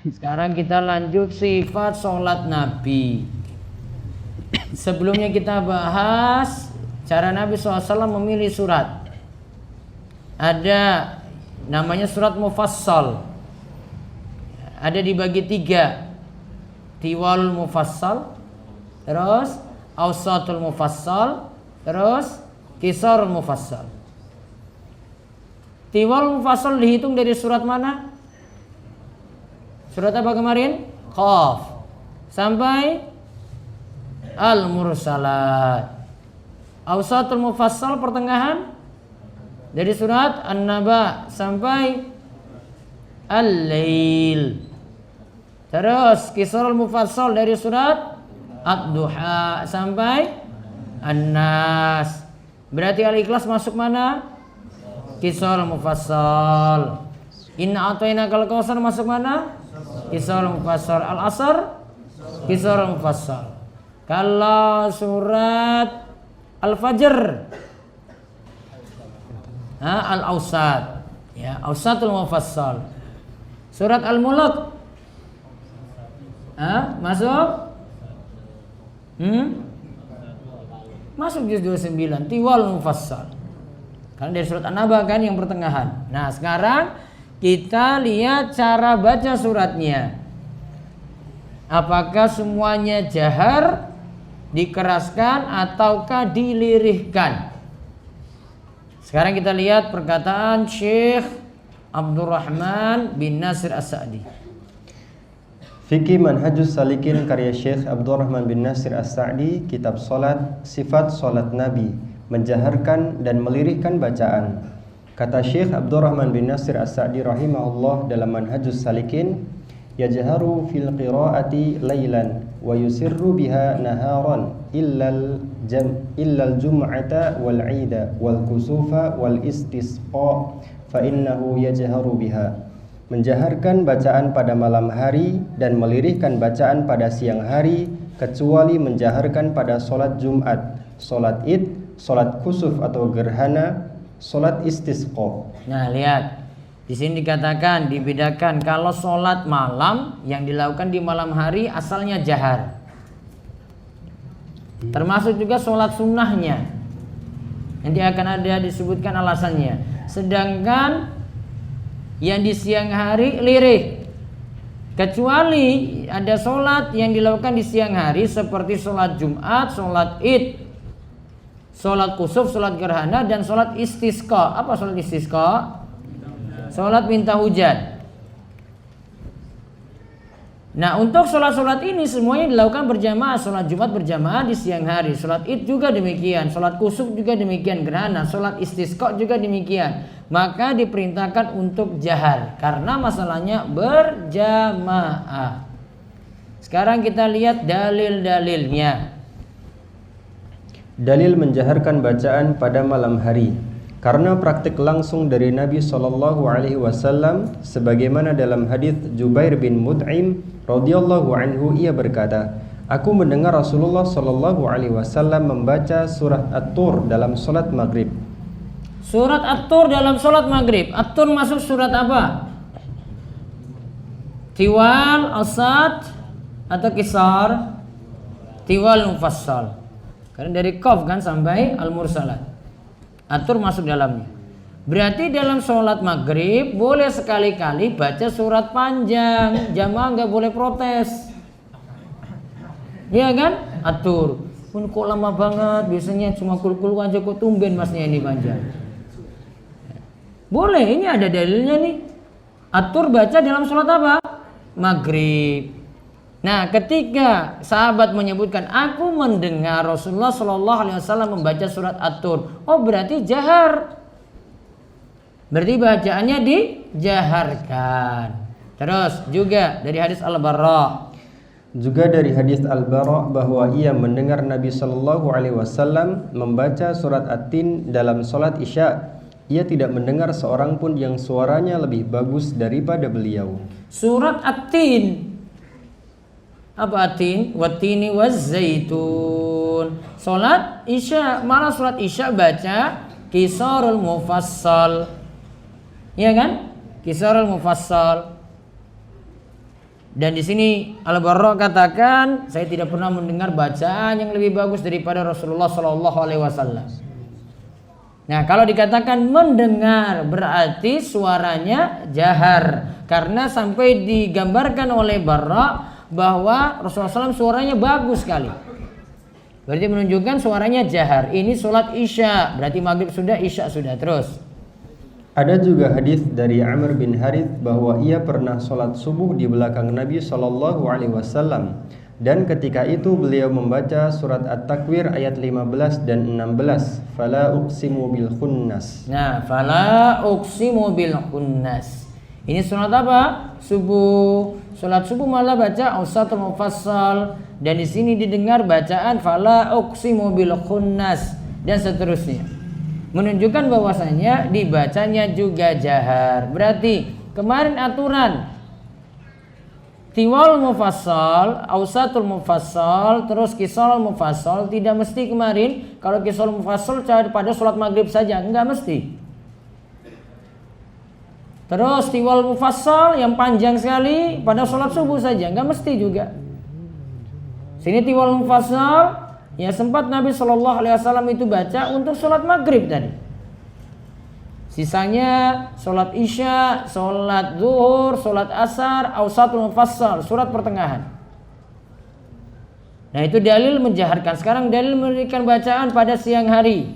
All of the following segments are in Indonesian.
Sekarang kita lanjut sifat sholat Nabi. Sebelumnya kita bahas cara Nabi SAW memilih surat. Ada namanya surat mufassal. Ada dibagi 3. Tiwal mufassal, terus awsatul mufassal, terus qisarul mufassal. Tiwal mufassal dihitung dari surat mana? Surat apa kemarin? Qaf sampai Al-Mursalat. Awsatul mufassal pertengahan dari surat An-Naba sampai Al-Lail. Terus qisarul mufassal dari surat Ad-Duha sampai An-Nas. Berarti Al-Ikhlas masuk mana? Qisarul mufassal. Inna a'tainakal kautsar masuk mana? Qisarul mufassal. Al-Asr qisarul mufassal. Kalau surat Al-Fajr Al-Awsat, ya, Awsatul mufassal. Surat Al-Mulk masuk? Masuk juz 29, Tiwal mufassal. Karena dari surat An-Naba kan yang pertengahan. Nah, sekarang kita lihat cara baca suratnya. Apakah semuanya jahar, dikeraskan, ataukah dilirihkan? Sekarang kita lihat perkataan Syekh Abdurrahman bin Nasir As-Sa'di. Fikih Manhajus Salikin karya Syekh Abdurrahman bin Nasir As-Sa'di, kitab salat, sifat salat Nabi, menjaharkan dan melirihkan bacaan. Kata Syekh Abdurrahman bin Nasir As-Sa'di rahimahullah dalam Manhajus Salikin, yajharu fil qiraati laylan wa yusirru biha naharan illal jum'ata wal 'ida wal kusufa wal istisqa fa innahu yajharu biha. Menjaharkan bacaan pada malam hari dan melirihkan bacaan pada siang hari, kecuali menjaharkan pada solat Jumat, solat Id, solat kusuf atau gerhana, solat istisqa. Nah, lihat. Di sini dikatakan dibedakan kalau solat malam yang dilakukan di malam hari asalnya jahar. Termasuk juga solat sunnahnya. Nanti akan ada disebutkan alasannya. Sedangkan yang di siang hari lirih. Kecuali ada solat yang dilakukan di siang hari seperti solat Jumat, solat Id, solat kusuf, solat gerhana, dan solat istisqa. Apa solat istisqa? Solat minta hujan. Nah, untuk solat-solat ini semuanya dilakukan berjamaah. Solat Jumat berjamaah di siang hari, solat Id juga demikian, solat kusuf juga demikian, gerhana, solat istisqa juga demikian. Maka diperintahkan untuk jahar karena masalahnya berjamaah. Sekarang kita lihat dalil-dalilnya. Dalil menjaharkan bacaan pada malam hari. Karena praktik langsung dari Nabi SAW, sebagaimana dalam hadis Jubair bin Mut'im radhiyallahu anhu, ia berkata, aku mendengar Rasulullah SAW membaca surat At-Tur dalam salat maghrib. Surat At-Tur dalam salat maghrib. At-Tur masuk surat apa? Tiwal, Awsat, atau Qisar? Tiwal mufassal. Karena dari Qaf kan sampai Al-Mursalat. Atur masuk dalamnya. Berarti dalam sholat maghrib boleh sekali-kali baca surat panjang. Jamaah nggak boleh protes. Iya kan? Atur. Pun kok lama banget. Biasanya cuma kul-kul aja, kok tumben masnya ini panjang. Boleh, ini ada dalilnya nih. Atur baca dalam sholat apa? Maghrib. Nah, ketika sahabat menyebutkan aku mendengar Rasulullah SAW membaca surat At-Tur, oh berarti jahar. Berarti bacaannya dijaharkan. Terus juga dari hadis Al-Bara. Juga dari hadis Al-Bara bahwa ia mendengar Nabi SAW membaca surat At-Tin dalam salat Isya. Ia tidak mendengar seorang pun yang suaranya lebih bagus daripada beliau. Surat At-Tin. Apa At-Tin? Wattini wazzaitun. Salat Isya, malah salat Isya baca Qisarul mufassal. Iya kan? Qisarul mufassal. Dan di sini Al-Barra katakan, saya tidak pernah mendengar bacaan yang lebih bagus daripada Rasulullah Shallallahu Alaihi Wasallam. Nah, kalau dikatakan mendengar berarti suaranya jahar, karena sampai digambarkan oleh Barra bahwa Rasulullah SAW suaranya bagus sekali. Berarti menunjukkan suaranya jahar. Ini sholat isya, berarti maghrib sudah, isya sudah. Terus ada juga hadis dari Amr bin Harith bahwa ia pernah sholat subuh di belakang Nabi Shallallahu Alaihi Wasallam, dan ketika itu beliau membaca surat At-Takwir ayat 15 dan 16. Fala uqsimu bil khunnas. Nah, fala uqsimu bil khunnas. Ini surat apa? Subuh. Salat subuh malah baca ausatul mufassal, dan di sini didengar bacaan fala uqsimu bil khunnas dan seterusnya. Menunjukkan bahwasanya dibacanya juga jahar. Berarti kemarin aturan tiwal mufassal, ausatul mufassal, terus qisarul mufassal tidak mesti kemarin. Kalau qisarul mufassal pada sholat maghrib saja, enggak mesti. Terus tiwal mufassal yang panjang sekali pada sholat subuh saja, enggak mesti juga. Sini tiwal mufassal ya sempat Nabi Shallallahu Alaihi Wasallam itu baca untuk sholat maghrib tadi. Sisanya sholat isya, sholat zuhur, sholat asar, ausatul mufassal, surat pertengahan. Nah itu dalil menjaharkan. Sekarang dalil melirihkan bacaan pada siang hari.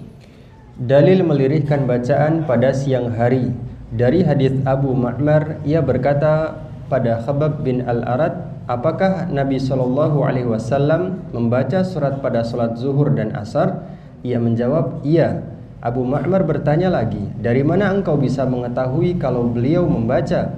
Dalil melirihkan bacaan pada siang hari. Dari hadis Abu Ma'mar, ia berkata pada Khabbab bin Al-Arad, apakah Nabi Shallallahu Alaihi Wasallam membaca surat pada sholat zuhur dan asar? Ia menjawab, iya. Abu Ma'mar bertanya lagi, dari mana engkau bisa mengetahui kalau beliau membaca?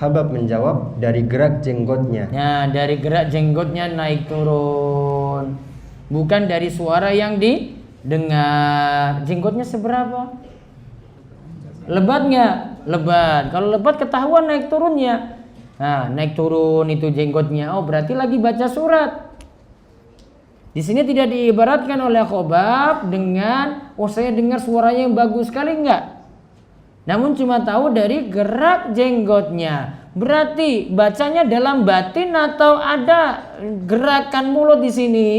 Khabbab menjawab, dari gerak jenggotnya. Nah, dari gerak jenggotnya naik turun, bukan dari suara yang didengar. Jenggotnya seberapa? Lebat nggak? Lebat. Kalau lebat ketahuan naik turunnya. Nah, naik turun itu jenggotnya. Oh, berarti lagi baca surat. Di sini tidak diibaratkan oleh Khabbab dengan saya dengar suaranya yang bagus sekali, enggak. Namun cuma tahu dari gerak jenggotnya. Berarti bacanya dalam batin atau ada gerakan mulut di sini?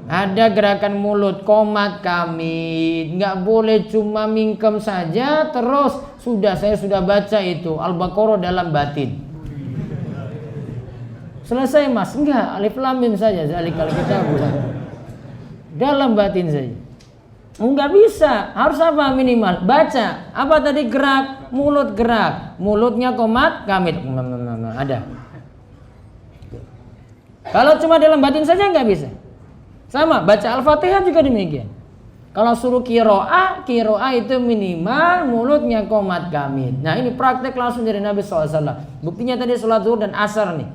Ada gerakan mulut, qomat kami. Enggak boleh cuma mingkem saja terus saya sudah baca itu Al-Baqarah dalam batin. Selesai mas, enggak, alif lam mim saja, zalikal kitab dalam batin saja. Enggak bisa, harus apa minimal? Baca. Apa tadi gerak? Mulut gerak. Mulutnya qomat kamit. Ada. Kalau cuma dalam batin saja enggak bisa. Sama, baca Al-Fatihah juga demikian. Kalau suruh kiroah itu minimal mulutnya qomat kamit. Nah ini praktek langsung dari Nabi SAW. Buktinya tadi sholat zuhur dan asar nih.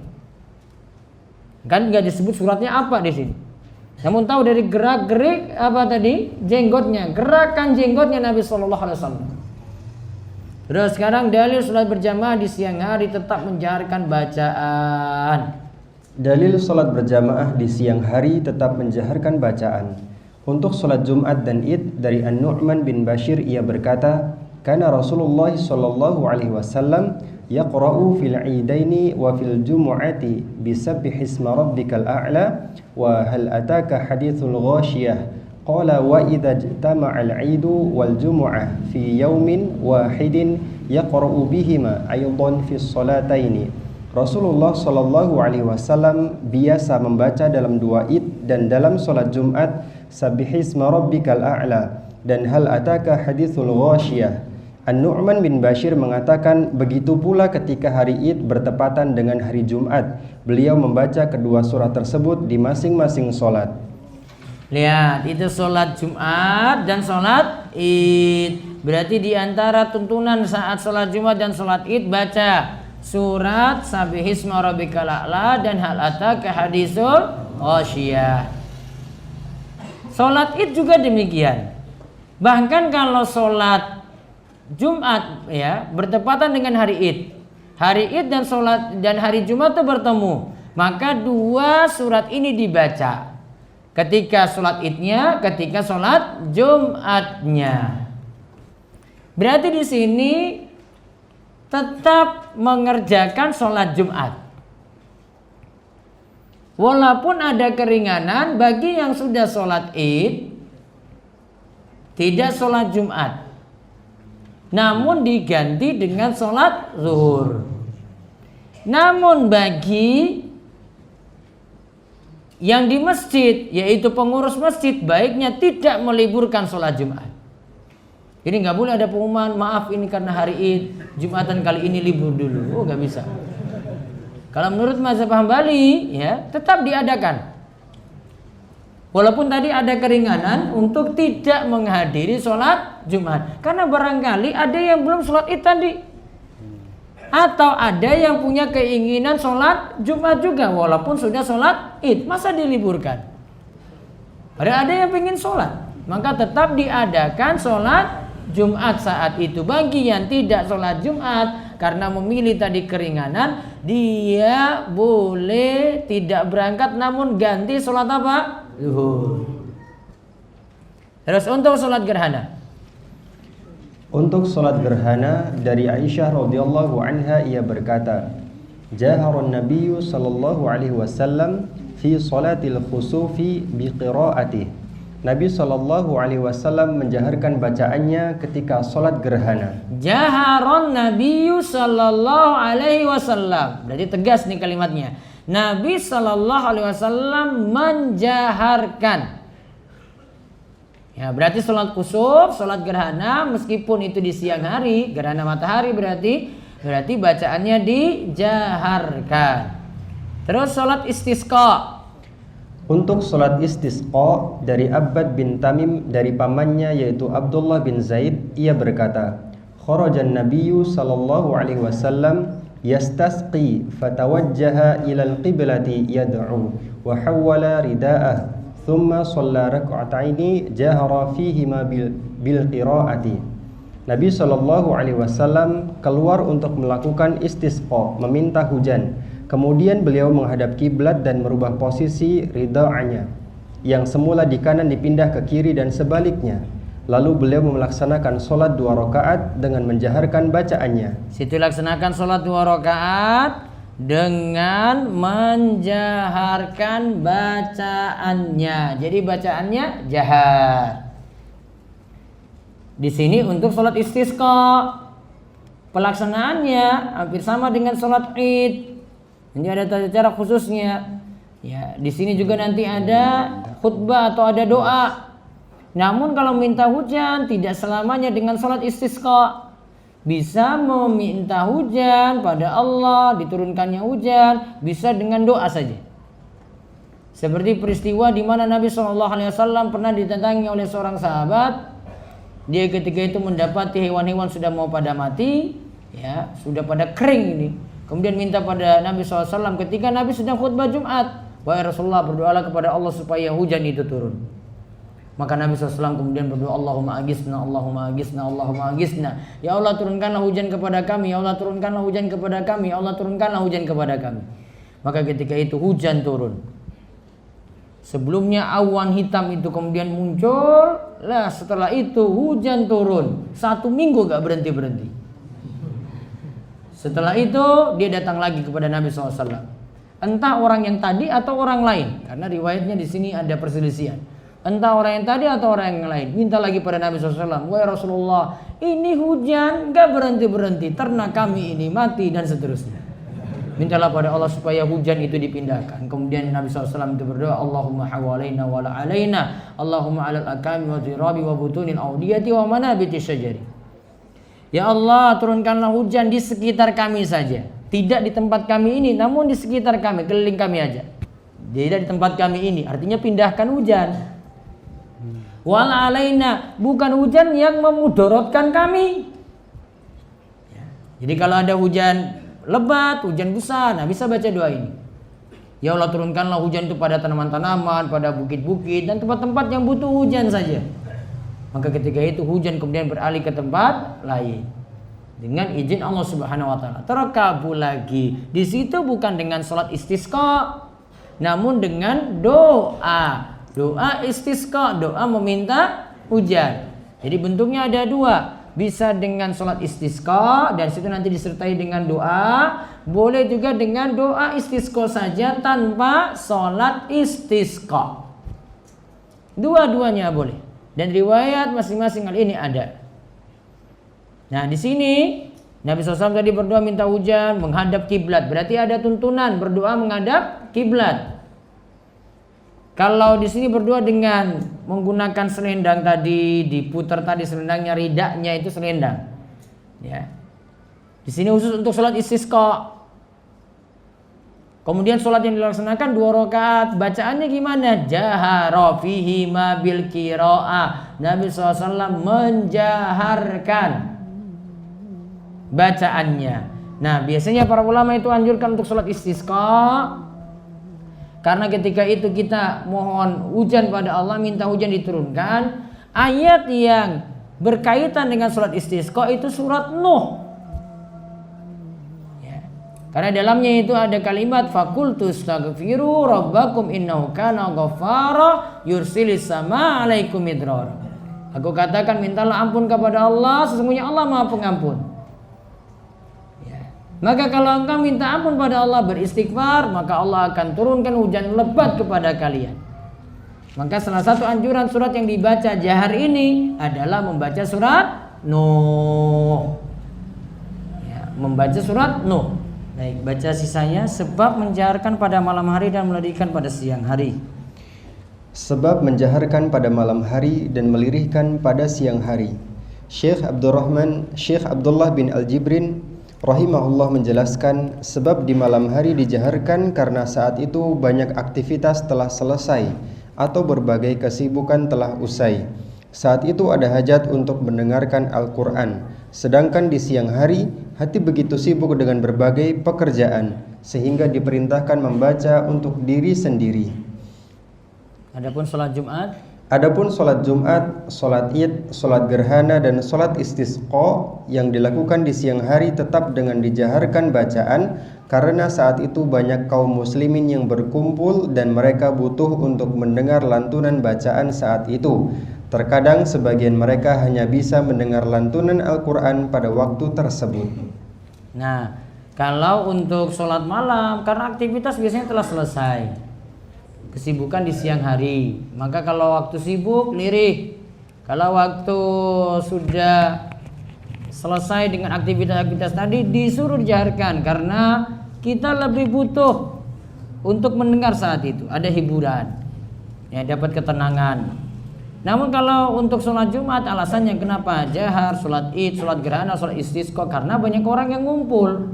Kan nggak disebut suratnya apa di sini. Namun tahu dari gerak-gerik apa tadi jenggotnya, gerakan jenggotnya Nabi Shallallahu Alaihi Wasallam. Terus sekarang dalil sholat berjamaah di siang hari tetap menjaharkan bacaan. Dalil sholat berjamaah di siang hari tetap menjaharkan bacaan. Untuk sholat Jumat dan Id dari An-Nu'man bin Bashir ia berkata, karena Rasulullah Shallallahu Alaihi Wasallam yaqra'u fil 'idaini wa fil jumu'ati bisabbihisma rabbikal a'la wa hal ataka hadithul ghashiyah qala wa idza ijtama'al 'idu wal jumu'ah fi yawmin wahidin yaqra'u bihima aydan fi sholataini. Rasulullah Shallallahu Alaihi Wasallam biasa membaca dalam dua Id dan dalam sholat Jumat sabbihisma rabbikal a'la dan hal ataka hadithul ghashiyah. An-Nu'man bin Bashir mengatakan begitu pula ketika hari Id bertepatan dengan hari Jumat, beliau membaca kedua surat tersebut di masing-masing sholat. Lihat, itu sholat Jumat dan sholat Id. Berarti di antara tuntunan saat sholat Jumat dan sholat Id baca surat Sabbihisma Rabbikal A'la dan hal ataka haditsul ghasyiyah. Sholat Id juga demikian. Bahkan kalau sholat Jumat ya bertepatan dengan hari Id. Hari Id dan sholat dan hari Jumat itu bertemu. Maka dua surat ini dibaca. ketika sholat idnya, ketika sholat Jumatnya. Berarti di sini tetap mengerjakan sholat Jumat. Walaupun ada keringanan bagi yang sudah sholat id, tidak sholat Jumat, namun diganti dengan sholat zuhur. Namun bagi yang di masjid, yaitu pengurus masjid, baiknya tidak meliburkan sholat Jumat. Jadi nggak boleh ada pengumuman, maaf ini karena hari id, Jumatan kali ini libur dulu. Oh, nggak bisa. Kalau menurut mazhab Hambali, ya tetap diadakan. Walaupun tadi ada keringanan untuk tidak menghadiri sholat Jumat, karena barangkali ada yang belum sholat id tadi, atau ada yang punya keinginan sholat Jumat juga, walaupun sudah sholat id, masa diliburkan? Ada yang ingin sholat, maka tetap diadakan sholat Jumat saat itu. Bagi yang tidak sholat Jumat karena memilih tadi keringanan, dia boleh tidak berangkat namun ganti sholat apa? Zuhur. Terus untuk sholat gerhana. Untuk sholat gerhana dari Aisyah radhiyallahu anha, ia berkata, Jaharun Nabiyyu sallallahu alaihi wasallam fi sholatil khusufi biqiraatih. Nabi sallallahu alaihi wasallam menjaharkan bacaannya ketika sholat gerhana. Jaharon Nabiyyu sallallahu alaihi wasallam. Berarti tegas nih kalimatnya. Nabi sallallahu alaihi wasallam menjaharkan. Ya, berarti sholat kusuf, sholat gerhana, meskipun itu di siang hari, gerhana matahari berarti bacaannya dijaharkan. Terus sholat istisqa. Untuk sholat istisqa dari Abbad bin Tamim dari pamannya yaitu Abdullah bin Zaid, ia berkata, Kharajan Nabiyyu sallallahu alaihi wasallam yastasqi fatawajjaha ilal qiblati yad'u wa hawwala rida'ah thumma shalla rak'ataini jahara fihima bil qiraati. Nabi sallallahu alaihi wasallam keluar untuk melakukan istisqa, meminta hujan. Kemudian beliau menghadap kiblat dan merubah posisi rida'anya, yang semula di kanan dipindah ke kiri dan sebaliknya. Lalu beliau melaksanakan sholat 2 rakaat dengan menjaharkan bacaannya. Situ laksanakan sholat 2 rakaat dengan menjaharkan bacaannya. Jadi bacaannya jahar. Di sini untuk sholat istisqa, pelaksanaannya hampir sama dengan sholat id. Ini ada tata cara khususnya. Ya, di sini juga nanti ada khutbah atau ada doa. Namun kalau minta hujan tidak selamanya dengan sholat istisqa. Bisa meminta hujan pada Allah, diturunkannya hujan, bisa dengan doa saja. Seperti peristiwa di mana Nabi SAW pernah didatangi oleh seorang sahabat. Dia ketika itu mendapati hewan-hewan sudah mau pada mati, ya, sudah pada kering ini. Kemudian minta pada Nabi SAW ketika Nabi sedang khutbah Jumat, wahai Rasulullah, berdoalah kepada Allah supaya hujan itu turun. Maka Nabi SAW kemudian berdoa, Allahumma agisna, Allahumma agisna, Allahumma agisna. Ya Allah, turunkanlah hujan kepada kami, ya Allah, turunkanlah hujan kepada kami, ya Allah, turunkanlah hujan kepada kami. Maka ketika itu hujan turun. Sebelumnya awan hitam itu kemudian muncul, lah setelah itu hujan turun. 1 minggu gak berhenti-berhenti. Setelah itu dia datang lagi kepada Nabi SAW. Entah orang yang tadi atau orang lain, karena riwayatnya di sini ada perselisihan. Entah orang yang tadi atau orang yang lain. Minta lagi pada Nabi SAW, wahai Rasulullah, ini hujan gak berhenti-berhenti, ternak kami ini mati dan seterusnya. Mintalah pada Allah supaya hujan itu dipindahkan. Kemudian Nabi SAW itu berdoa, Allahumma hawalaina wa la alaina, Allahumma alal akami wa zirabi wa butunil awdiyati wa manabiti syajari. Ya Allah, turunkanlah hujan di sekitar kami saja. Tidak di tempat kami ini, namun di sekitar kami, keliling kami aja. Tidak di tempat kami ini, artinya pindahkan hujan. Wala alaina, bukan hujan yang memudorotkan kami. Jadi kalau ada hujan lebat, hujan besar, nah bisa baca doa ini. Ya Allah, turunkanlah hujan itu pada tanaman-tanaman, pada bukit-bukit dan tempat-tempat yang butuh hujan saja. Maka ketika itu hujan kemudian beralih ke tempat lain dengan izin Allah Subhanahu wa taala. Terkabul lagi. Di situ bukan dengan salat istisqa, namun dengan doa. Doa istisqa, doa meminta hujan. Jadi bentuknya ada dua. Bisa dengan sholat istisqa, dan situ nanti disertai dengan doa. Boleh juga dengan doa istisqa saja tanpa sholat istisqa. Dua-duanya boleh. Dan riwayat masing-masing hal ini ada. Nah di sini Nabi SAW tadi berdoa minta hujan menghadap kiblat. Berarti ada tuntunan berdoa menghadap kiblat. Kalau di sini berdoa dengan menggunakan selendang tadi, diputar tadi selendangnya, ridaknya itu selendang. Ya. Di sini khusus untuk sholat istisqa. Kemudian sholat yang dilaksanakan 2 rakaat, bacaannya gimana? Jahara fihi ma bil qiraah. Nabi SAW menjaharkan bacaannya. Nah, biasanya para ulama itu anjurkan untuk sholat istisqa, karena ketika itu kita mohon hujan pada Allah, minta hujan diturunkan. Ayat yang berkaitan dengan sholat istisqa itu surat Nuh. Karena dalamnya itu ada kalimat fakultu astaghfiru rabbakum innahu kana ghaffara yursilis sama alaikum midrar. Aku katakan mintalah ampun kepada Allah, sesungguhnya Allah Maha Pengampun. Ya. Maka kalau engkau minta ampun pada Allah, beristighfar, maka Allah akan turunkan hujan lebat kepada kalian. Maka salah satu anjuran surat yang dibaca jahar ini adalah membaca surat Nuh. Ya, membaca surat Nuh. Baik, baca sisanya. Sebab menjaharkan pada malam hari dan melirihkan pada siang hari. Sebab menjaharkan pada malam hari dan melirihkan pada siang hari. Syekh Abdullah bin Al-Jibrin rahimahullah menjelaskan, sebab di malam hari dijaharkan karena saat itu banyak aktivitas telah selesai atau berbagai kesibukan telah usai. Saat itu ada hajat untuk mendengarkan Al-Quran. Sedangkan di siang hari hati begitu sibuk dengan berbagai pekerjaan sehingga diperintahkan membaca untuk diri sendiri. Adapun sholat Jumat, sholat Id, sholat gerhana dan sholat istisqa yang dilakukan di siang hari tetap dengan dijaharkan bacaan, karena saat itu banyak kaum muslimin yang berkumpul dan mereka butuh untuk mendengar lantunan bacaan saat itu. Terkadang sebagian mereka hanya bisa mendengar lantunan Al-Quran pada waktu tersebut. Nah, kalau untuk sholat malam, karena aktivitas biasanya telah selesai, kesibukan di siang hari, maka kalau waktu sibuk lirih. Kalau waktu sudah selesai dengan aktivitas-aktivitas tadi, disuruh dijaharkan, karena kita lebih butuh untuk mendengar saat itu. Ada hiburan, ya, dapat ketenangan. Namun kalau untuk sholat Jumat, alasannya kenapa jahar, sholat Id, sholat gerhana, sholat istisqa, karena banyak orang yang ngumpul.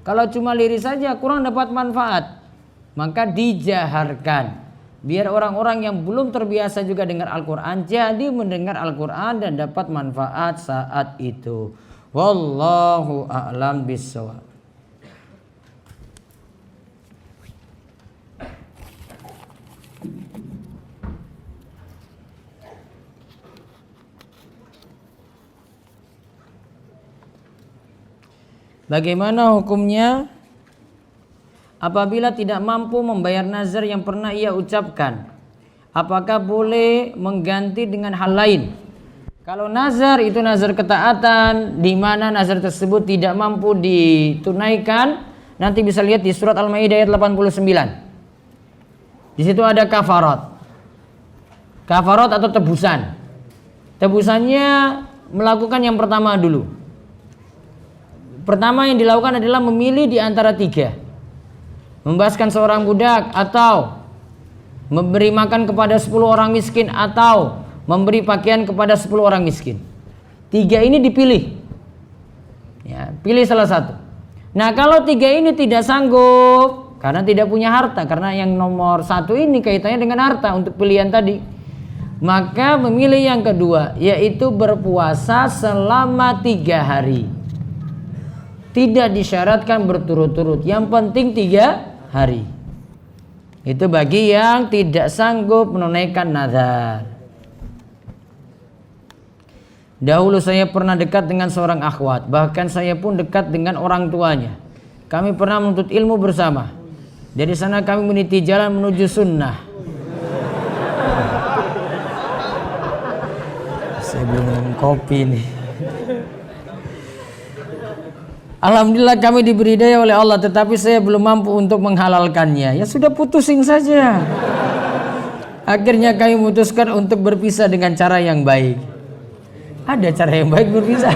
Kalau cuma lirih saja kurang dapat manfaat, maka dijaharkan, biar orang-orang yang belum terbiasa juga dengar Al-Quran jadi mendengar Al-Quran dan dapat manfaat saat itu. Wallahu a'lam bishawab. Bagaimana hukumnya apabila tidak mampu membayar nazar yang pernah ia ucapkan? Apakah boleh mengganti dengan hal lain? Kalau nazar itu nazar ketaatan, di mana nazar tersebut tidak mampu ditunaikan, nanti bisa lihat di surat Al-Maidah ayat 89. Di situ ada kafarat. Kafarat atau tebusan. Tebusannya melakukan yang pertama dulu. Pertama yang dilakukan adalah memilih di antara 3. Membebaskan seorang budak, atau memberi makan kepada 10 orang miskin, atau memberi pakaian kepada 10 orang miskin. 3 ini dipilih. Ya, pilih salah satu. Nah, kalau 3 ini tidak sanggup karena tidak punya harta, karena yang nomor 1 ini kaitannya dengan harta untuk pilihan tadi, maka memilih yang kedua, yaitu berpuasa selama 3 hari. Tidak disyaratkan berturut-turut, yang penting 3 hari. Itu bagi yang tidak sanggup menunaikan nazar. Dahulu saya pernah dekat dengan seorang akhwat, bahkan saya pun dekat dengan orang tuanya. Kami pernah menuntut ilmu bersama. Dari sana kami meniti jalan menuju sunnah. Minum kopi nih. Alhamdulillah kami diberi hidayah oleh Allah, tetapi saya belum mampu untuk menghalalkannya. Ya sudah, putusin saja. Akhirnya kami memutuskan untuk berpisah dengan cara yang baik. Ada cara yang baik berpisah.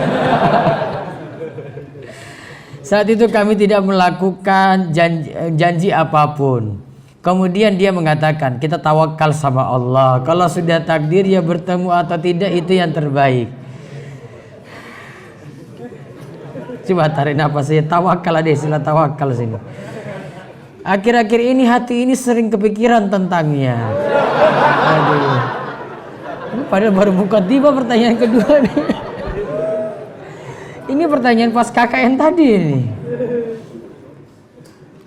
Saat itu kami tidak melakukan janji apapun. Kemudian dia mengatakan, kita tawakal sama Allah. Kalau sudah takdir ya bertemu atau tidak, itu yang terbaik. Coba tarik nafas ya, tawakal, ada istilah tawakal sini. Akhir-akhir ini hati ini sering kepikiran tentangnya. Aduh. Padahal baru buka tiba pertanyaan kedua nih. Ini pertanyaan pas KKN tadi nih.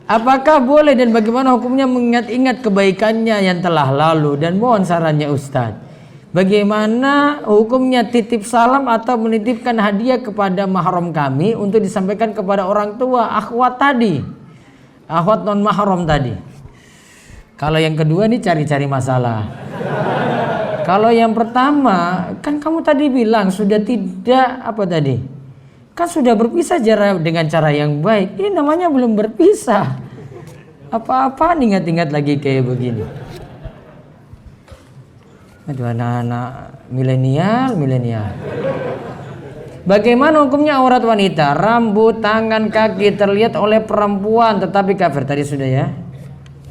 Apakah boleh dan bagaimana hukumnya mengingat-ingat kebaikannya yang telah lalu, dan mohon sarannya Ustadz. Bagaimana hukumnya titip salam atau menitipkan hadiah kepada mahram kami untuk disampaikan kepada orang tua akhwat tadi, akhwat non mahram tadi. Kalau yang kedua nih cari-cari masalah. Kalau yang pertama kan kamu tadi bilang sudah tidak apa tadi? Kan sudah berpisah dengan cara yang baik. Ini namanya belum berpisah. Apa-apa ingat-ingat lagi kayak begini. Aduh, anak-anak milenial. Bagaimana hukumnya aurat wanita? Rambut, tangan, kaki terlihat oleh perempuan tetapi kafir. Tadi sudah ya.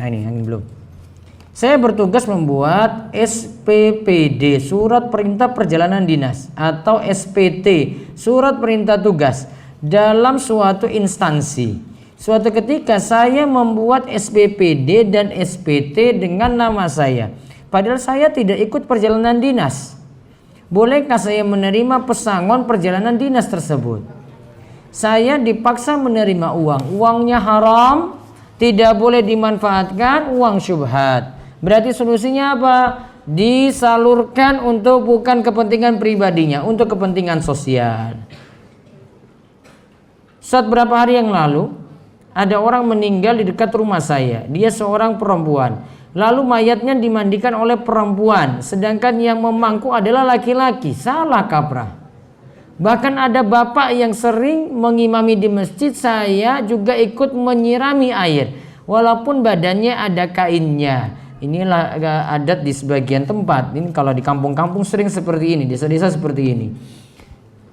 Nah ini belum. Saya bertugas membuat SPPD, Surat Perintah Perjalanan Dinas, atau SPT, Surat Perintah Tugas, dalam suatu instansi. Suatu ketika saya membuat SPPD dan SPT dengan nama saya, padahal saya tidak ikut perjalanan dinas. Bolehkah saya menerima pesangon perjalanan dinas tersebut? Saya dipaksa menerima uang. Uangnya haram, tidak boleh dimanfaatkan, uang syubhat. Berarti solusinya apa? Disalurkan untuk bukan kepentingan pribadinya, untuk kepentingan sosial. Saat berapa hari yang lalu, ada orang meninggal di dekat rumah saya. Dia seorang perempuan. Lalu mayatnya dimandikan oleh perempuan, sedangkan yang memangku adalah laki-laki. Salah kaprah. Bahkan ada bapak yang sering mengimami di masjid, saya juga ikut menyirami air, walaupun badannya ada kainnya. Inilah adat di sebagian tempat. Ini kalau di kampung-kampung sering seperti ini, desa-desa seperti ini.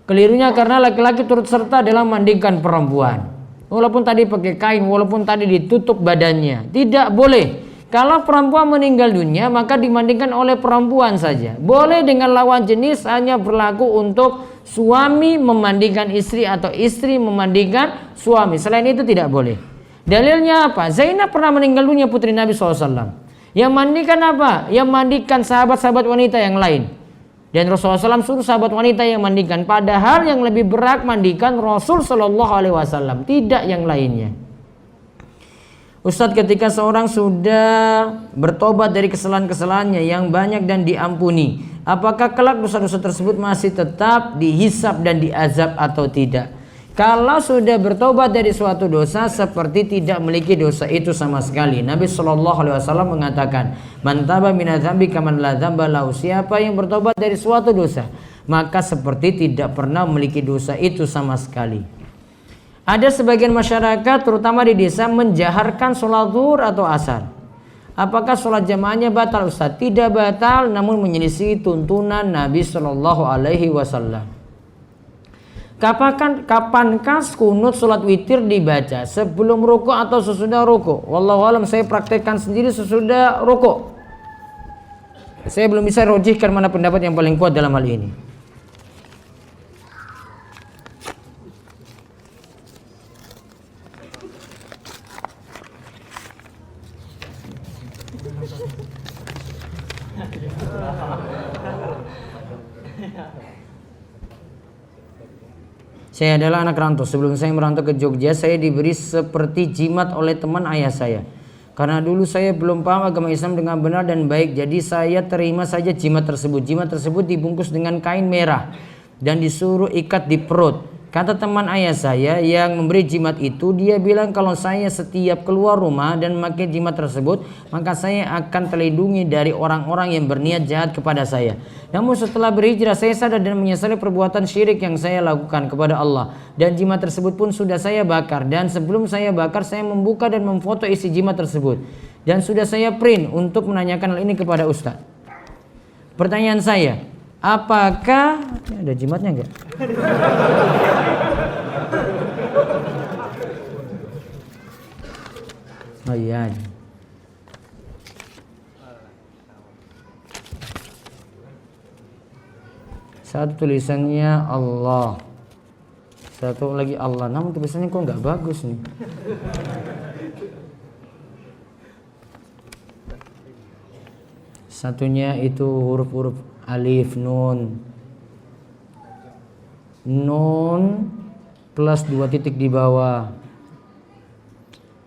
Kelirunya karena laki-laki turut serta dalam mandikan perempuan. Walaupun tadi pakai kain, walaupun tadi ditutup badannya. Tidak boleh. Kalau perempuan meninggal dunia, maka dimandikan oleh perempuan saja. Boleh dengan lawan jenis, hanya berlaku untuk suami memandikan istri atau istri memandikan suami. Selain itu tidak boleh. Dalilnya apa? Zainab pernah meninggal dunia, putri Nabi SAW. Yang mandikan apa? Yang mandikan sahabat-sahabat wanita yang lain. Dan Rasulullah SAW suruh sahabat wanita yang mandikan. Padahal yang lebih berat mandikan Rasul SAW, tidak yang lainnya. Ustadz, ketika seorang sudah bertobat dari kesalahan-kesalahannya yang banyak dan diampuni, apakah kelak dosa-dosa tersebut masih tetap dihisab dan diazab atau tidak? Kalau sudah bertobat dari suatu dosa, seperti tidak memiliki dosa itu sama sekali. Nabi SAW mengatakan, man taba minadz dzambi kaman la dzamba lahu. Siapa yang bertobat dari suatu dosa, maka seperti tidak pernah memiliki dosa itu sama sekali. Ada sebagian masyarakat, terutama di desa, menjaharkan sholat zuhur atau asar. Apakah sholat jamaahnya batal, Ustaz? Tidak batal, namun menyelisih tuntunan Nabi SAW. Kapankah kunut sholat witir dibaca? Sebelum rukuk atau sesudah rukuk? Wallahu alam, saya praktekkan sendiri sesudah rukuk. Saya belum bisa rojihkan mana pendapat yang paling kuat dalam hal ini. Saya adalah anak rantau. Sebelum saya merantau ke Jogja, saya diberi seperti jimat oleh teman ayah saya. Karena dulu saya belum paham agama Islam dengan benar dan baik, jadi saya terima saja jimat tersebut. Jimat tersebut dibungkus dengan kain merah dan disuruh ikat di perut. Kata teman ayah saya yang memberi jimat itu, dia bilang kalau saya setiap keluar rumah dan memakai jimat tersebut, maka saya akan terlindungi dari orang-orang yang berniat jahat kepada saya. Namun setelah berhijrah, saya sadar dan menyesali perbuatan syirik yang saya lakukan kepada Allah. Dan jimat tersebut pun sudah saya bakar. Dan sebelum saya bakar, saya membuka dan memfoto isi jimat tersebut. Dan sudah saya print untuk menanyakan hal ini kepada Ustadz. Pertanyaan saya, apakah ada jimatnya enggak? Oh iya. Satu tulisannya Allah, satu lagi Allah. Namun tulisannya kok nggak bagus nih. Satunya itu huruf-huruf alif nun plus 2 titik di bawah.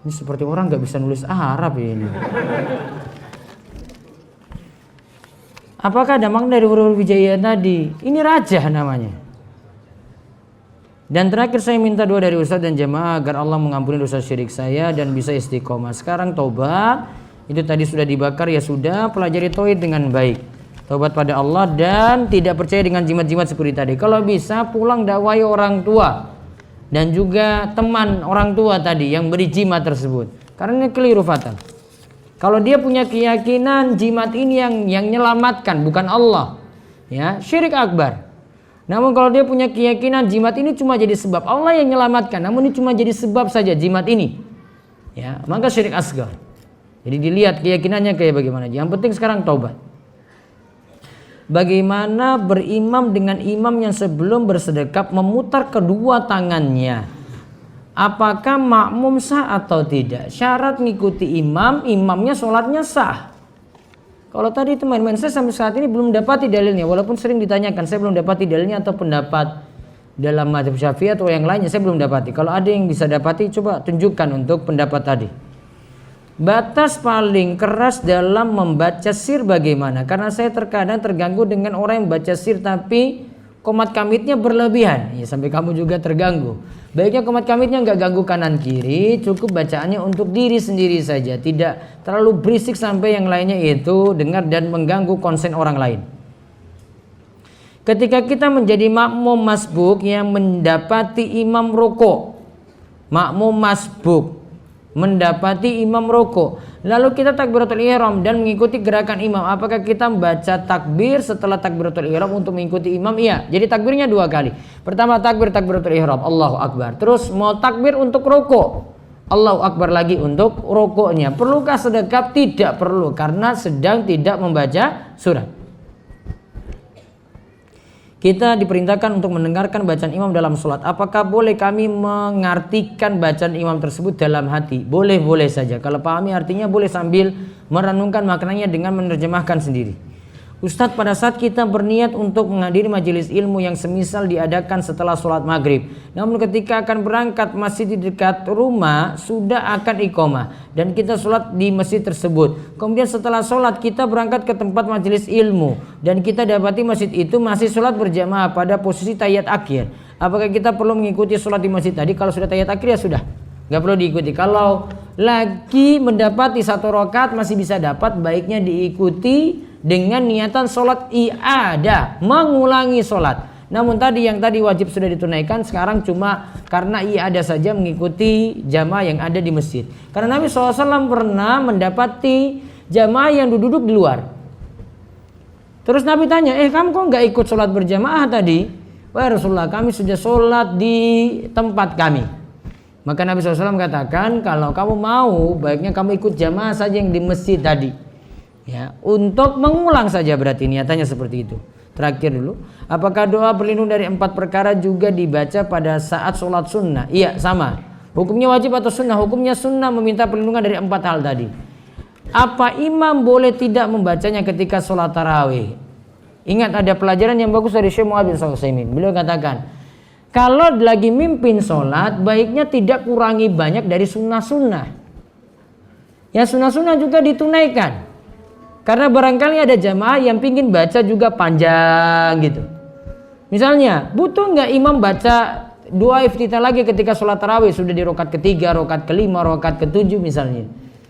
Ini seperti orang nggak bisa nulis Arab ini. Apakah ada makna dari huruf hijaiyah tadi? Ini rajah namanya. Dan terakhir saya minta doa dari Ustadz dan jemaah agar Allah mengampuni dosa syirik saya dan bisa istiqomah. Sekarang taubat. Itu tadi sudah dibakar, ya sudah, pelajari tauhid dengan baik. Taubat pada Allah dan tidak percaya dengan jimat-jimat seperti tadi. Kalau bisa pulang dakwai orang tua dan juga teman orang tua tadi yang beri jimat tersebut. Karena ini keliru fatal. Kalau dia punya keyakinan jimat ini yang menyelamatkan, bukan Allah, ya, syirik akbar. Namun kalau dia punya keyakinan jimat ini cuma jadi sebab, Allah yang menyelamatkan, namun ini cuma jadi sebab saja jimat ini, ya, maka syirik asgar. Jadi dilihat keyakinannya kayak bagaimana. Yang penting sekarang taubat. Bagaimana berimam dengan imam yang sebelum bersedekap memutar kedua tangannya? Apakah makmum sah atau tidak? Syarat mengikuti imam, imamnya sholatnya sah. Kalau tadi itu main-main, saya sampai saat ini belum dapati dalilnya. Walaupun sering ditanyakan, saya belum dapati dalilnya atau pendapat dalam mazhab Syafi'i atau yang lainnya, saya belum dapati. Kalau ada yang bisa dapati, coba tunjukkan untuk pendapat tadi. Batas paling keras dalam membaca sir bagaimana? Karena saya terkadang terganggu dengan orang yang baca sir tapi komat kamitnya berlebihan, ya, sampai kamu juga terganggu. Baiknya komat kamitnya nggak ganggu kanan kiri, cukup bacaannya untuk diri sendiri saja, tidak terlalu berisik sampai yang lainnya itu dengar dan mengganggu konsen orang lain. Ketika kita menjadi makmum masbuk yang mendapati imam rukuk, makmum masbuk mendapati imam rukuk, lalu kita takbiratul ihram dan mengikuti gerakan imam, apakah kita membaca takbir setelah takbiratul ihram untuk mengikuti imam? Iya. Jadi takbirnya 2 kali. Pertama takbiratul ihram, Allahu akbar. Terus mau takbir untuk rukuk, Allahu akbar lagi untuk rukuknya. Perlukah sedekap? Tidak perlu, karena sedang tidak membaca surat. Kita diperintahkan untuk mendengarkan bacaan imam dalam sholat. Apakah boleh kami mengartikan bacaan imam tersebut dalam hati? Boleh-boleh saja. Kalau pahami artinya boleh sambil merenungkan maknanya dengan menerjemahkan sendiri. Ustadz, pada saat kita berniat untuk menghadiri majelis ilmu yang semisal diadakan setelah sholat maghrib, namun ketika akan berangkat masih di dekat rumah sudah akan iqomah dan kita sholat di masjid tersebut. Kemudian setelah sholat kita berangkat ke tempat majelis ilmu dan kita dapati masjid itu masih sholat berjamaah pada posisi tahiyat akhir. Apakah kita perlu mengikuti sholat di masjid tadi? Kalau sudah tahiyat akhir ya sudah, nggak perlu diikuti. Kalau lagi mendapati 1 rakaat masih bisa dapat, baiknya diikuti dengan niatan sholat i'adah, mengulangi sholat. Namun tadi yang tadi wajib sudah ditunaikan, sekarang cuma karena i'adah saja mengikuti jamaah yang ada di masjid. Karena Nabi SAW pernah mendapati jamaah yang duduk di luar. Terus Nabi tanya, kamu kok nggak ikut sholat berjamaah tadi? Wahai Rasulullah, kami sudah sholat di tempat kami. Maka Nabi SAW katakan, kalau kamu mau, baiknya kamu ikut jamaah saja yang di masjid tadi. Ya, untuk mengulang saja berarti niatannya seperti itu. Terakhir dulu, apakah doa berlindung dari 4 perkara juga dibaca pada saat sholat sunnah? Iya, sama. Hukumnya wajib atau sunnah? Hukumnya sunnah, meminta perlindungan dari 4 hal tadi. Apa imam boleh tidak membacanya ketika sholat tarawih? Ingat, ada pelajaran yang bagus dari Syekh Muhammad bin Shalih Al Utsaimin. Beliau katakan, kalau lagi mimpin sholat, baiknya tidak kurangi banyak dari sunnah-sunnah. Ya, sunnah-sunnah juga ditunaikan. Karena barangkali ada jamaah yang pingin baca juga panjang gitu. Misalnya, butuh nggak imam baca doa iftitah lagi ketika sholat tarawih sudah di rakaat ketiga, rakaat kelima, rakaat ketujuh misalnya?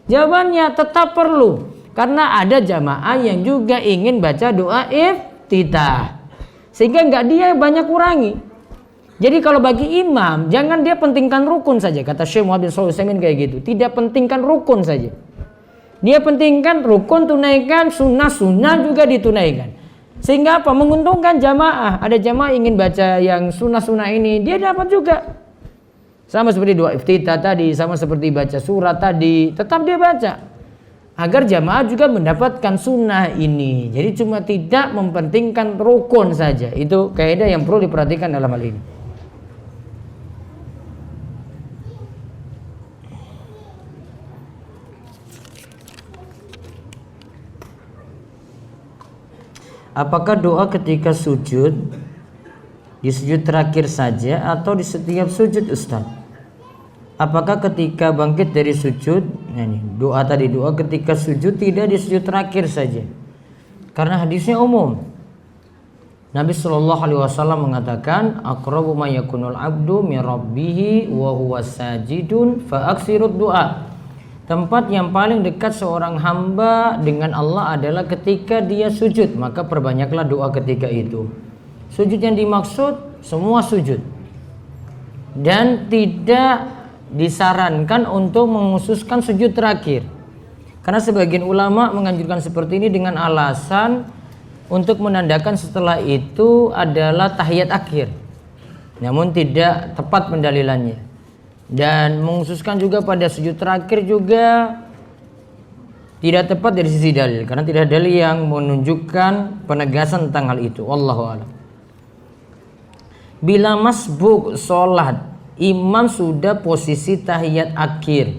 Jawabannya tetap perlu, karena ada jamaah yang juga ingin baca doa iftitah, sehingga nggak dia banyak kurangi. Jadi kalau bagi imam, jangan dia pentingkan rukun saja. Kata Syekh Muhammad bin Shalih Al-Utsaimin kayak gitu. Tidak pentingkan rukun saja. Dia pentingkan rukun tunaikan, sunnah-sunnah juga ditunaikan. Sehingga apa? Menguntungkan jamaah. Ada jamaah ingin baca yang sunnah-sunnah ini, dia dapat juga. Sama seperti doa iftitah tadi, sama seperti baca surat tadi, tetap dia baca. Agar jamaah juga mendapatkan sunnah ini. Jadi cuma tidak mempentingkan rukun saja. Itu kaidah yang perlu diperhatikan dalam hal ini. Apakah doa ketika sujud di sujud terakhir saja atau di setiap sujud, Ustaz? Apakah ketika bangkit dari sujud, doa tadi, doa ketika sujud tidak di sujud terakhir saja? Karena hadisnya umum. Nabi Shallallahu Alaihi Wasallam mengatakan, aqrabu ma yakunul abdu min rabbih wa huwa sajidun fa aksirud doa. Tempat yang paling dekat seorang hamba dengan Allah adalah ketika dia sujud, maka perbanyaklah doa ketika itu. Sujud yang dimaksud semua sujud, dan tidak disarankan untuk menghususkan sujud terakhir, karena sebagian ulama menganjurkan seperti ini dengan alasan untuk menandakan setelah itu adalah tahiyat akhir, namun tidak tepat pendalilannya. Dan menghususkan juga pada sujud terakhir juga tidak tepat dari sisi dalil, karena tidak ada dalil yang menunjukkan penegasan tentang hal itu. Wallahu a'lam. Bila masbuk sholat, imam sudah posisi tahiyat akhir,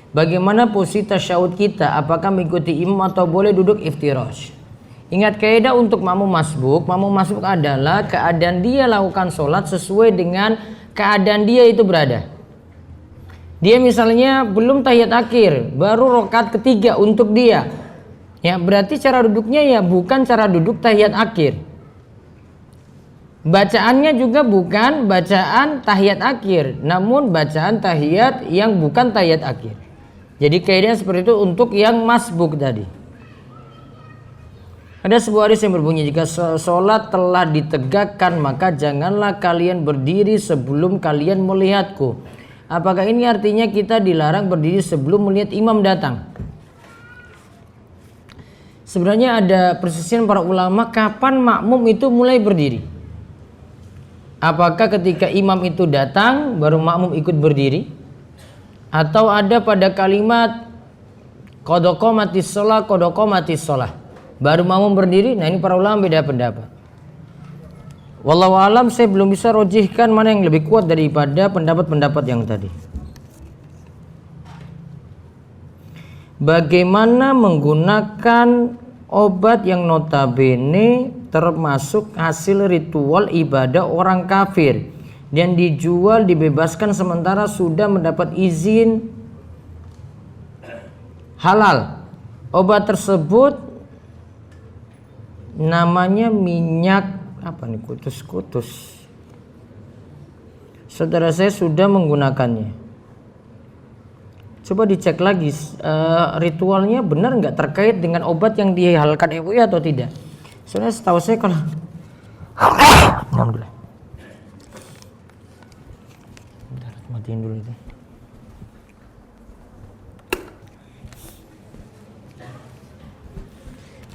bagaimana posisi tasyahud kita? Apakah mengikuti imam atau boleh duduk iftirash? Ingat kaidah untuk makmum masbuk. Makmum masbuk adalah keadaan dia lakukan sholat sesuai dengan keadaan dia itu berada. Dia misalnya belum tahiyat akhir, baru rakaat ketiga untuk dia, ya berarti cara duduknya ya bukan cara duduk tahiyat akhir. Bacaannya juga bukan bacaan tahiyat akhir, namun bacaan tahiyat yang bukan tahiyat akhir. Jadi kaidahnya seperti itu untuk yang masbuk tadi. Ada sebuah hadis yang berbunyi, jika sholat telah ditegakkan maka janganlah kalian berdiri sebelum kalian melihatku. Apakah ini artinya kita dilarang berdiri sebelum melihat imam datang? Sebenarnya ada persisian para ulama kapan makmum itu mulai berdiri. Apakah ketika imam itu datang baru makmum ikut berdiri? Atau ada pada kalimat qad qamatis shalah baru makmum berdiri? Nah ini para ulama beda pendapat. Wallahu alam, saya belum bisa rojihkan mana yang lebih kuat daripada pendapat-pendapat yang tadi. Bagaimana menggunakan obat yang notabene termasuk hasil ritual ibadah orang kafir dan dijual dibebaskan sementara sudah mendapat izin halal? Obat tersebut namanya minyak apa nih, kutus-kutus. Saudara saya sudah menggunakannya. Coba dicek lagi ritualnya benar nggak terkait dengan obat yang dihalalkan MUI atau tidak. Soalnya setahu saya kalau alhamdulillah. Bentar, matiin dulu itu.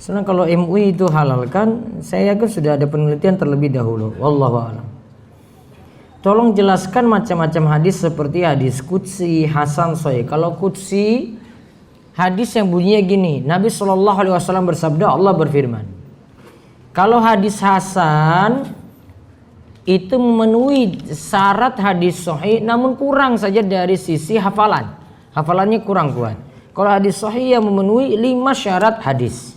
Soalnya kalau MUI itu halalkan, saya yakin sudah ada penelitian terlebih dahulu. Wallahu a'lam. Tolong jelaskan macam-macam hadis seperti hadis qudsi, hasan, sahih. Kalau qudsi, hadis yang bunyinya gini, Nabi SAW bersabda, Allah berfirman. Kalau hadis hasan itu memenuhi syarat hadis sahih, namun kurang saja dari sisi hafalan. Hafalannya kurang kuat. Kalau hadis sahih yang memenuhi 5 syarat hadis.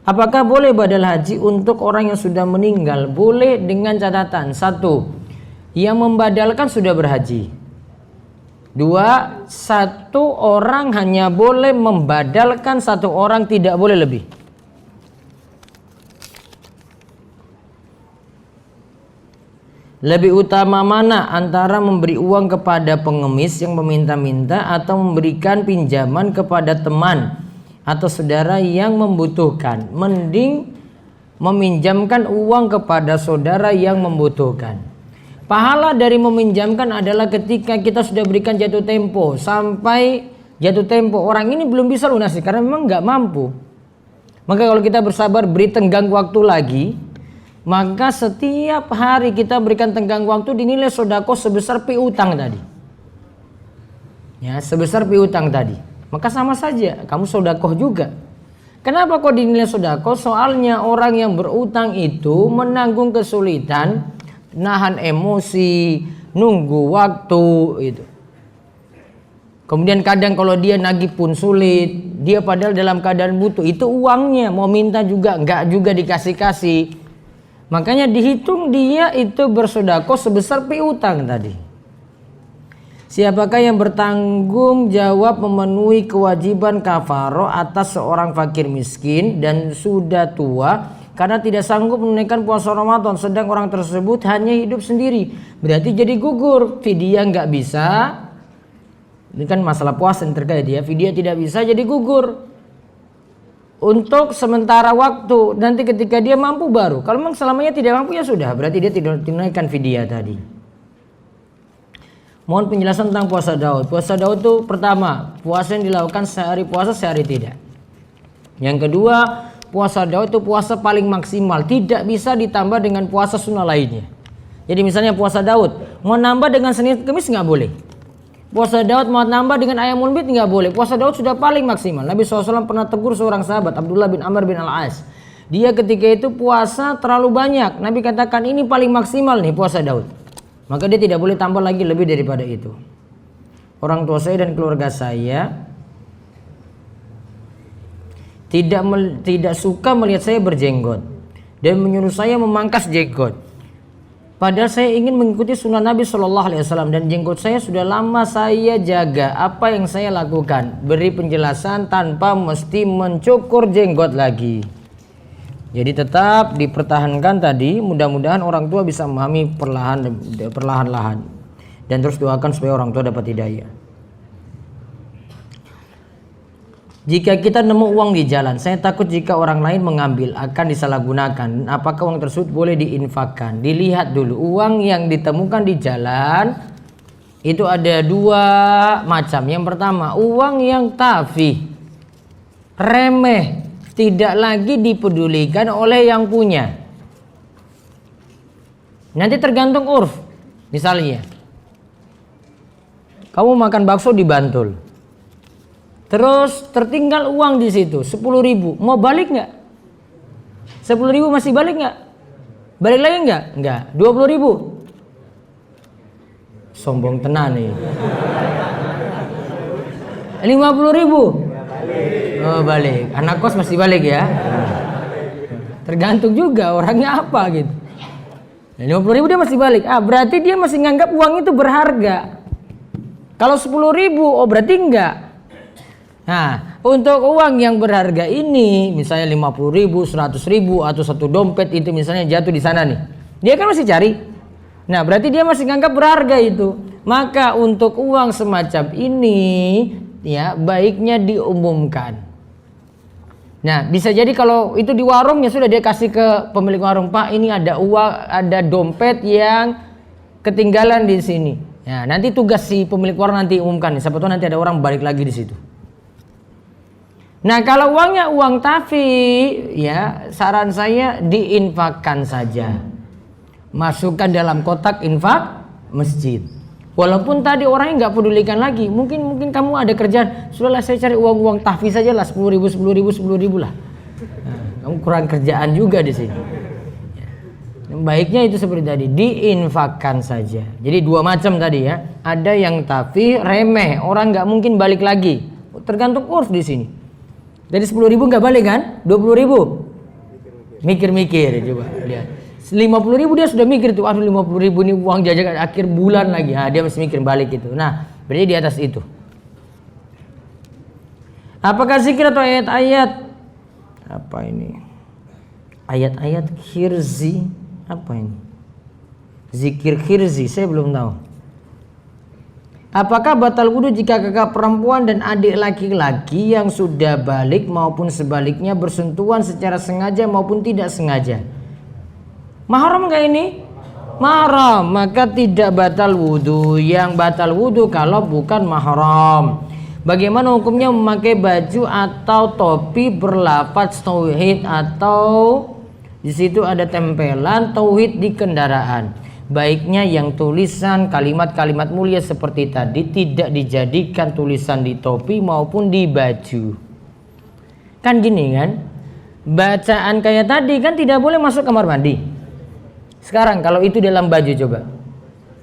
Apakah boleh badal haji untuk orang yang sudah meninggal? Boleh dengan catatan. 1. Yang membadalkan sudah berhaji. 2. 1 orang hanya boleh membadalkan 1 orang, tidak boleh lebih. Lebih utama mana antara memberi uang kepada pengemis yang meminta-minta atau memberikan pinjaman kepada teman atau saudara yang membutuhkan? Mending meminjamkan uang kepada saudara yang membutuhkan. Pahala dari meminjamkan adalah ketika kita sudah berikan jatuh tempo, sampai jatuh tempo orang ini belum bisa lunasi karena memang nggak mampu. Maka kalau kita bersabar beri tenggang waktu lagi, maka setiap hari kita berikan tenggang waktu dinilai sodako sebesar piutang tadi. Ya, sebesar piutang tadi. Maka sama saja, kamu sodakoh juga. Kenapa kok dinilai sodako? Soalnya orang yang berutang itu menanggung kesulitan, nahan emosi, nunggu waktu itu. Kemudian kadang kalau dia nagih pun sulit, dia padahal dalam keadaan butuh, itu uangnya, mau minta juga enggak juga dikasih-kasih. Makanya dihitung dia itu bersodako sebesar piutang tadi. Siapakah yang bertanggung jawab memenuhi kewajiban kafaroh atas seorang fakir miskin dan sudah tua karena tidak sanggup menunaikan puasa Ramadan, sedang orang tersebut hanya hidup sendiri? Berarti jadi gugur, fidyah nggak bisa. Ini kan masalah puasa yang terkait ya, fidyah tidak bisa jadi gugur. Untuk sementara waktu, nanti ketika dia mampu baru. Kalau memang selamanya tidak mampu ya sudah, berarti dia tidak tunaikan fidyah tadi. Mohon penjelasan tentang puasa Daud. Puasa Daud itu pertama, puasa yang dilakukan sehari puasa sehari tidak. Yang kedua, puasa Daud itu puasa paling maksimal, tidak bisa ditambah dengan puasa sunnah lainnya. Jadi misalnya puasa Daud, mau nambah dengan Senin Kamis nggak boleh. Puasa Daud mau nambah dengan ayamul bid nggak boleh. Puasa Daud sudah paling maksimal. Nabi SAW pernah tegur seorang sahabat, Abdullah bin Amr bin Al-As. Dia ketika itu puasa terlalu banyak. Nabi katakan ini paling maksimal nih puasa Daud. Maka dia tidak boleh tambah lagi lebih daripada itu. Orang tua saya dan keluarga saya tidak suka melihat saya berjenggot dan menyuruh saya memangkas jenggot. Padahal saya ingin mengikuti sunnah Nabi SAW dan jenggot saya sudah lama saya jaga. Apa yang saya lakukan? Beri penjelasan tanpa mesti mencukur jenggot lagi. Jadi tetap dipertahankan tadi. Mudah-mudahan orang tua bisa memahami perlahan-lahan. Dan terus doakan supaya orang tua dapat hidayah. Jika kita nemu uang di jalan, saya takut jika orang lain mengambil akan disalahgunakan. Apakah uang tersebut boleh diinfakkan? Dilihat dulu uang yang ditemukan di jalan itu ada dua macam. Yang pertama, uang yang tafih, remeh, tidak lagi dipedulikan oleh yang punya. Nanti tergantung urf. Misalnya, kamu makan bakso di Bantul. Terus tertinggal uang di situ 10.000, mau balik nggak? 10.000 masih balik nggak? Balik lagi nggak? Nggak. 20.000? Sombong tenan nih. 50.000? Oh balik. Anak kos masih balik ya? Tergantung juga orangnya apa gitu. 50.000 dia masih balik. Berarti dia masih nganggap uang itu berharga. Kalau 10.000, oh berarti enggak. Nah, untuk uang yang berharga ini, misalnya 50.000, 100.000 atau satu dompet itu misalnya jatuh di sana nih, dia kan masih cari. Nah, berarti dia masih nganggap berharga itu. Maka untuk uang semacam ini, ya baiknya diumumkan. Nah, bisa jadi kalau itu di warung ya sudah dia kasih ke pemilik warung, Pak, ini ada uang, ada dompet yang ketinggalan di sini. Ya, nanti tugas si pemilik warung nanti umumkan. Siapa tahu nanti ada orang balik lagi di situ. Nah kalau uangnya uang tafi, ya saran saya diinfakkan saja. Masukkan dalam kotak infak masjid. Walaupun tadi orangnya nggak pedulikan lagi, mungkin kamu ada kerjaan, sudahlah saya cari uang tafi saja lah 10.000 lah. Nah, kamu kurang kerjaan juga di sini. Baiknya itu seperti tadi, diinfakkan saja. Jadi dua macam tadi ya, ada yang tafi remeh, orang nggak mungkin balik lagi. Tergantung urf di sini. Dari 10.000 nggak balik kan? 20.000? Mikir-mikir coba lihat. 50.000 dia sudah mikir tuh, aduh 50.000 ini uang jajan akhir bulan lagi. Nah, dia masih mikir balik itu. Nah, berarti di atas itu. Apakah zikir atau ayat-ayat? Apa ini? Ayat-ayat khirzi? Apa ini? Zikir khirzi, saya belum tahu. Apakah batal wudhu jika kakak perempuan dan adik laki-laki yang sudah balik maupun sebaliknya bersentuhan secara sengaja maupun tidak sengaja? Mahram nggak ini? Mahram, maka tidak batal wudhu. Yang batal wudhu kalau bukan mahram. Bagaimana hukumnya memakai baju atau topi berlafaz tauhid atau di situ ada tempelan tauhid di kendaraan? Baiknya yang tulisan kalimat-kalimat mulia seperti tadi tidak dijadikan tulisan di topi maupun di baju. Kan gini kan, bacaan kayak tadi kan tidak boleh masuk kamar mandi. Sekarang kalau itu dalam baju, coba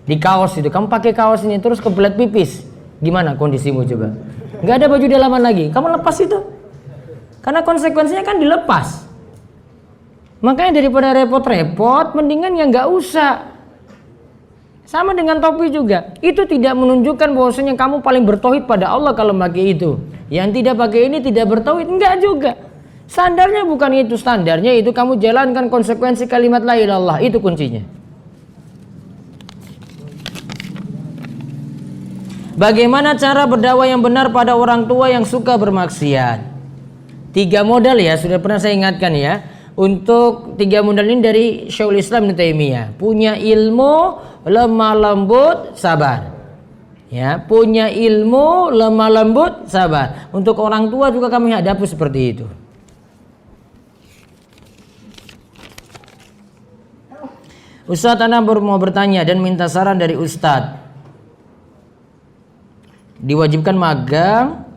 di kaos itu, kamu pakai kaos ini terus kebelet pipis, gimana kondisimu coba? Nggak ada baju dalaman lagi, kamu lepas itu, karena konsekuensinya kan dilepas. Makanya daripada repot-repot, mendingan yang nggak usah. Sama dengan topi juga, itu tidak menunjukkan bahwasanya kamu paling bertauhid pada Allah kalau pakai itu. Yang tidak pakai ini tidak bertauhid, enggak juga. Standarnya bukan itu, standarnya itu kamu jalankan konsekuensi kalimat la ilaha illallah, itu kuncinya. Bagaimana cara berdakwah yang benar pada orang tua yang suka bermaksiat? 3 modal ya, sudah pernah saya ingatkan ya. Untuk 3 modal ini dari Syekhul Islam Ibnu Taimiyah. Punya ilmu, lemah lembut, sabar. Ya, punya ilmu, lemah lembut, sabar. Untuk orang tua juga kami hadapi seperti itu. Ustadz, Ana baru mau bertanya dan minta saran dari Ustadz. Diwajibkan magang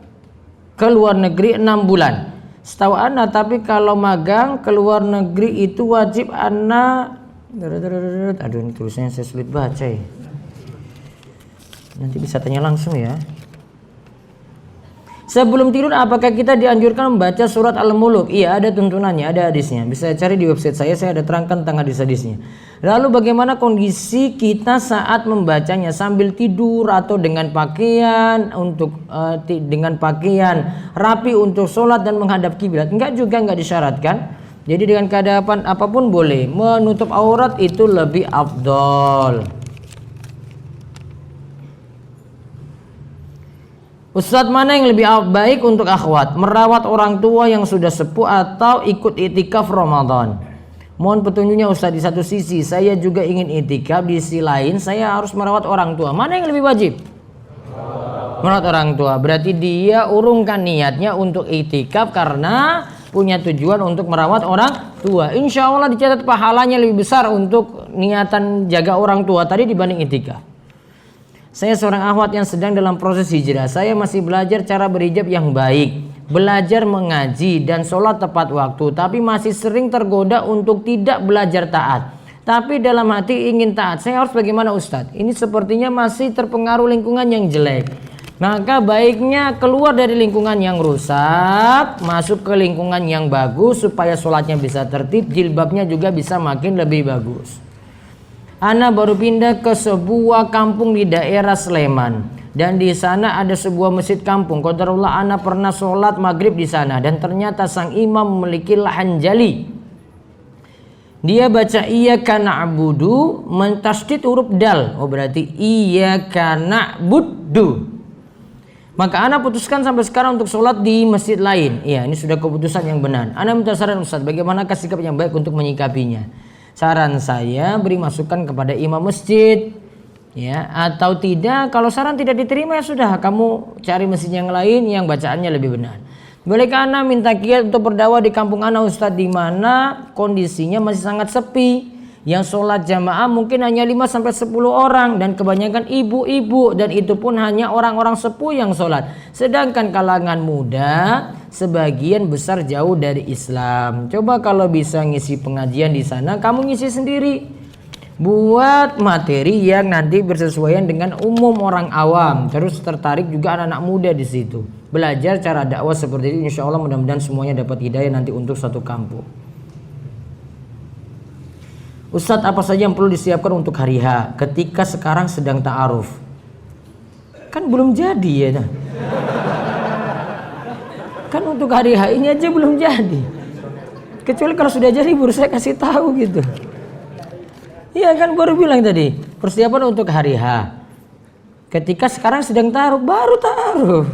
ke luar negeri 6 bulan. Setahu Ana, tapi kalau magang ke luar negeri itu wajib Ana. Aduh, ini tulisannya saya sulit baca ya. Nanti bisa tanya langsung ya. Sebelum tidur apakah kita dianjurkan membaca surat Al-Muluk? Iya, ada tuntunannya, ada hadisnya. Bisa cari di website saya ada terangkan tentang hadis-hadisnya. Lalu bagaimana kondisi kita saat membacanya, sambil tidur atau dengan pakaian dengan pakaian rapi untuk sholat dan menghadap kiblat? Enggak juga, enggak disyaratkan. Jadi dengan keadaan apapun boleh. Menutup aurat itu lebih afdol. Ustadz, mana yang lebih baik untuk akhwat? Merawat orang tua yang sudah sepuh atau ikut itikaf Ramadan? Mohon petunjuknya Ustadz. Di satu sisi saya juga ingin itikaf, di sisi lain saya harus merawat orang tua. Mana yang lebih wajib? Merawat orang tua. Berarti dia urungkan niatnya untuk itikaf karena punya tujuan untuk merawat orang tua. Insya Allah dicatat pahalanya lebih besar untuk niatan jaga orang tua tadi dibanding itikaf. Saya seorang akhwat yang sedang dalam proses hijrah. Saya masih belajar cara berhijab yang baik, belajar mengaji dan sholat tepat waktu, tapi masih sering tergoda untuk tidak belajar taat. Tapi dalam hati ingin taat. Saya harus bagaimana Ustadz? Ini sepertinya masih terpengaruh lingkungan yang jelek. Maka baiknya keluar dari lingkungan yang rusak, masuk ke lingkungan yang bagus supaya sholatnya bisa tertib, jilbabnya juga bisa makin lebih bagus. Ana baru pindah ke sebuah kampung di daerah Sleman dan di sana ada sebuah masjid kampung. Qadarullah ana pernah sholat maghrib di sana dan ternyata sang imam memiliki lahan jali. Dia baca iyyaka na'budu mentasydid huruf dal. Oh berarti iyyaka na'budu. Maka ana putuskan sampai sekarang untuk sholat di masjid lain. Iya, ini sudah keputusan yang benar. Ana minta saran Ustaz, bagaimanakah sikap yang baik untuk menyikapinya? Saran saya beri masukan kepada imam masjid, ya, atau tidak. Kalau saran tidak diterima ya sudah, kamu cari masjid yang lain yang bacaannya lebih benar. Bolehkah ana minta kiat untuk berdakwah di kampung ana Ustadz, di mana kondisinya masih sangat sepi, yang sholat jamaah mungkin hanya 5-10 orang dan kebanyakan ibu-ibu, dan itu pun hanya orang-orang sepuh yang sholat, sedangkan kalangan muda sebagian besar jauh dari Islam. Coba kalau bisa ngisi pengajian di sana, kamu ngisi sendiri, buat materi yang nanti bersesuaian dengan umum orang awam, terus tertarik juga anak-anak muda di situ, belajar cara dakwah seperti itu. Insya Allah mudah-mudahan semuanya dapat hidayah nanti untuk satu kampung. Ustadz, apa saja yang perlu disiapkan untuk hari H ketika sekarang sedang ta'aruf? Kan belum jadi ya. Nah. Kan untuk hari H ini aja belum jadi. Kecuali kalau sudah jadi baru saya kasih tahu gitu. Iya kan baru bilang tadi, persiapan untuk hari H. Ketika sekarang sedang taruh, baru taruh.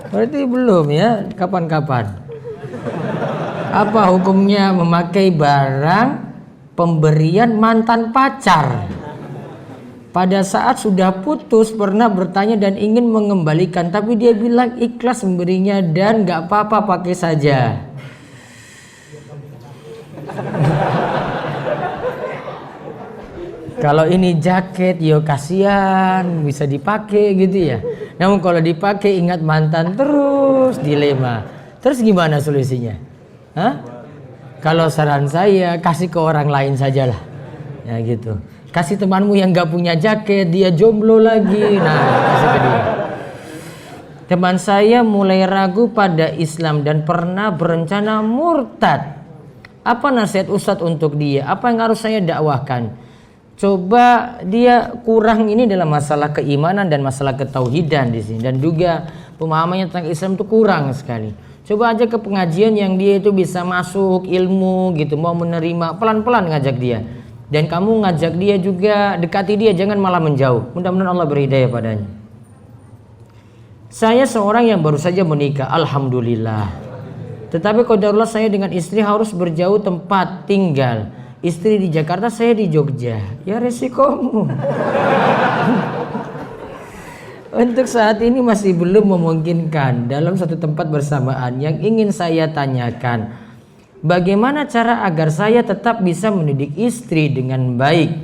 Berarti belum ya, kapan-kapan. Apa hukumnya memakai barang pemberian mantan pacar? Pada saat sudah putus pernah bertanya dan ingin mengembalikan, tapi dia bilang ikhlas memberinya dan gak apa-apa pakai saja. Kalau ini jaket, yo kasihan, bisa dipakai gitu ya. Namun kalau dipakai ingat mantan terus dilema. Terus gimana solusinya? Hah? Kalau saran saya kasih ke orang lain sajalah. Ya gitu. Kasih temanmu yang gak punya jaket, dia jomblo lagi. Nah, kasih ke dia. Teman saya mulai ragu pada Islam dan pernah berencana murtad. Apa nasihat Ustadz untuk dia? Apa yang harus saya dakwahkan? Coba dia kurang ini dalam masalah keimanan dan masalah ketauhidan di sini, dan juga pemahamannya tentang Islam itu kurang sekali. Coba aja ke pengajian yang dia itu bisa masuk ilmu gitu, mau menerima, pelan-pelan ngajak dia. Dan kamu ngajak dia juga, dekati dia, jangan malah menjauh. Mudah-mudahan Allah berhidayah padanya. Saya seorang yang baru saja menikah, alhamdulillah. Tetapi qadarullah saya dengan istri harus berjauh tempat tinggal. Istri di Jakarta, saya di Jogja. Ya resikomu. Untuk saat ini masih belum memungkinkan dalam satu tempat bersamaan. Yang ingin saya tanyakan, bagaimana cara agar saya tetap bisa mendidik istri dengan baik,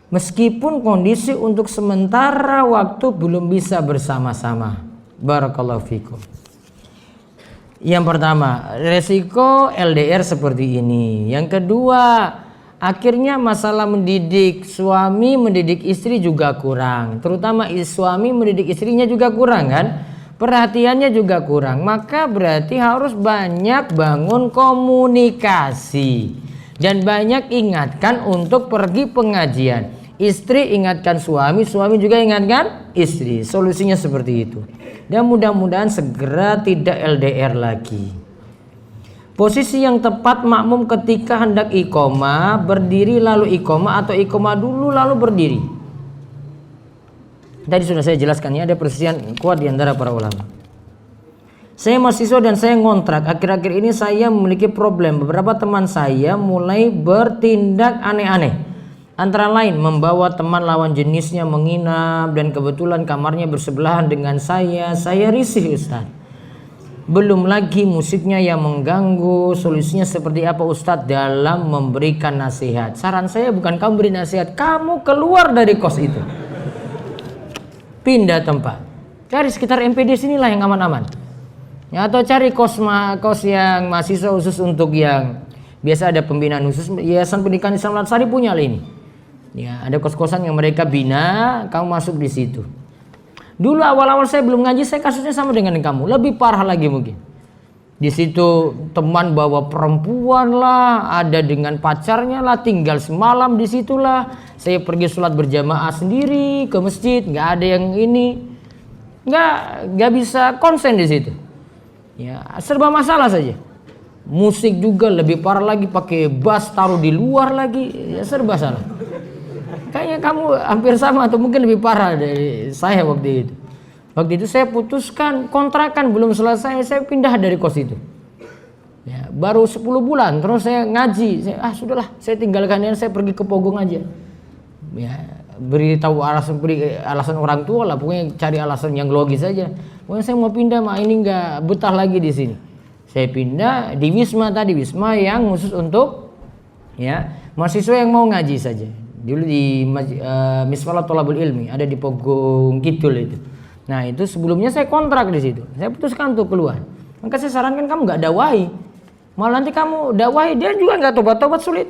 meskipun kondisi untuk sementara waktu belum bisa bersama-sama. Barakallahu fikum. Yang pertama, resiko LDR seperti ini. Yang kedua, akhirnya masalah mendidik suami, mendidik istri juga kurang. Terutama suami mendidik istrinya juga kurang kan? Perhatiannya juga kurang. Maka berarti harus banyak bangun komunikasi. Dan banyak ingatkan untuk pergi pengajian. Istri ingatkan suami, suami juga ingatkan istri. Solusinya seperti itu. Dan mudah-mudahan segera tidak LDR lagi. Posisi yang tepat makmum ketika hendak iqomah, berdiri lalu iqomah atau iqomah dulu lalu berdiri. Tadi sudah saya jelaskan, ya ada perselisihan kuat di antara para ulama. Saya mahasiswa dan saya ngontrak. Akhir-akhir ini saya memiliki problem. Beberapa teman saya mulai bertindak aneh-aneh. Antara lain membawa teman lawan jenisnya menginap, dan kebetulan kamarnya bersebelahan dengan saya risih Ustaz. Belum lagi musiknya yang mengganggu. Solusinya seperti apa Ustaz dalam memberikan nasihat? Saran saya bukan kamu beri nasihat, kamu keluar dari kos itu, pindah tempat, cari sekitar MPD sinilah yang aman-aman ya, atau cari kos yang mahasiswa khusus untuk yang biasa ada pembinaan khusus. Yayasan Pendidikan Islam Al-Ansari punya lah ini. Ya, ada kos-kosan yang mereka bina, kamu masuk di situ. Dulu awal-awal saya belum ngaji, saya kasusnya sama dengan kamu, lebih parah lagi mungkin. Di situ teman bawa perempuan lah, ada dengan pacarnya lah, tinggal semalam di situlah. Saya pergi sholat berjamaah sendiri ke masjid, nggak ada yang ini, nggak bisa konsen di situ. Ya, serba masalah saja. Musik juga lebih parah lagi, pakai bass taruh di luar lagi, ya serba salah. Kayaknya kamu hampir sama atau mungkin lebih parah dari saya waktu itu. Waktu itu saya putuskan kontrakan belum selesai, saya pindah dari kos itu. Ya, baru 10 bulan terus saya ngaji. Sudahlah, saya tinggalkan ini, saya pergi ke Pogong aja. Ya, beri alasan orang tua lah, pokoknya cari alasan yang logis saja. Pokoknya saya mau pindah, ini nggak betah lagi di sini. Saya pindah di Wisma tadi, Wisma yang khusus untuk ya mahasiswa yang mau ngaji saja. Dulu di Misfalah Thalabul Ilmi, ada di Pogong Kidul itu. Nah itu sebelumnya saya kontrak di situ. Saya putuskan untuk keluar. Maka saya sarankan kamu nggak dakwahi. Malah nanti kamu dakwahi dia juga nggak tobat-tobat, sulit.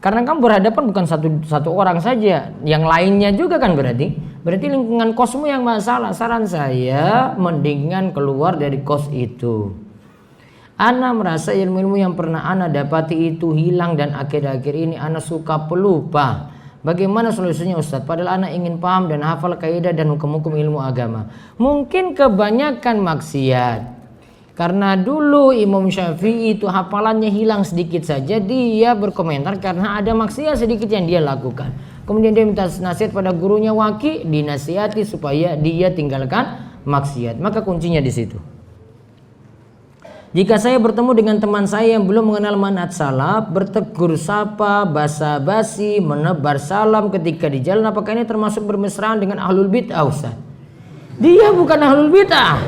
Karena kamu berhadapan bukan satu orang saja, yang lainnya juga kan berarti lingkungan kosmu yang masalah. Saran saya mendingan keluar dari kos itu. Ana merasa ilmu-ilmu yang pernah Ana dapati itu hilang dan akhir-akhir ini Ana suka pelupa. Bagaimana solusinya Ustadz? Padahal Ana ingin paham dan hafal kaidah dan hukum-hukum ilmu agama. Mungkin kebanyakan maksiat. Karena dulu Imam Syafi'i itu hafalannya hilang sedikit saja, dia berkomentar karena ada maksiat sedikit yang dia lakukan. Kemudian dia minta nasihat pada gurunya Waki, dinasihati supaya dia tinggalkan maksiat. Maka kuncinya di situ. Jika saya bertemu dengan teman saya yang belum mengenal manhaj salaf, bertegur sapa, basa-basi, menebar salam ketika di jalan, apakah ini termasuk bermesraan dengan ahlul bid'ah, Ustaz? Dia bukan ahlul bid'ah.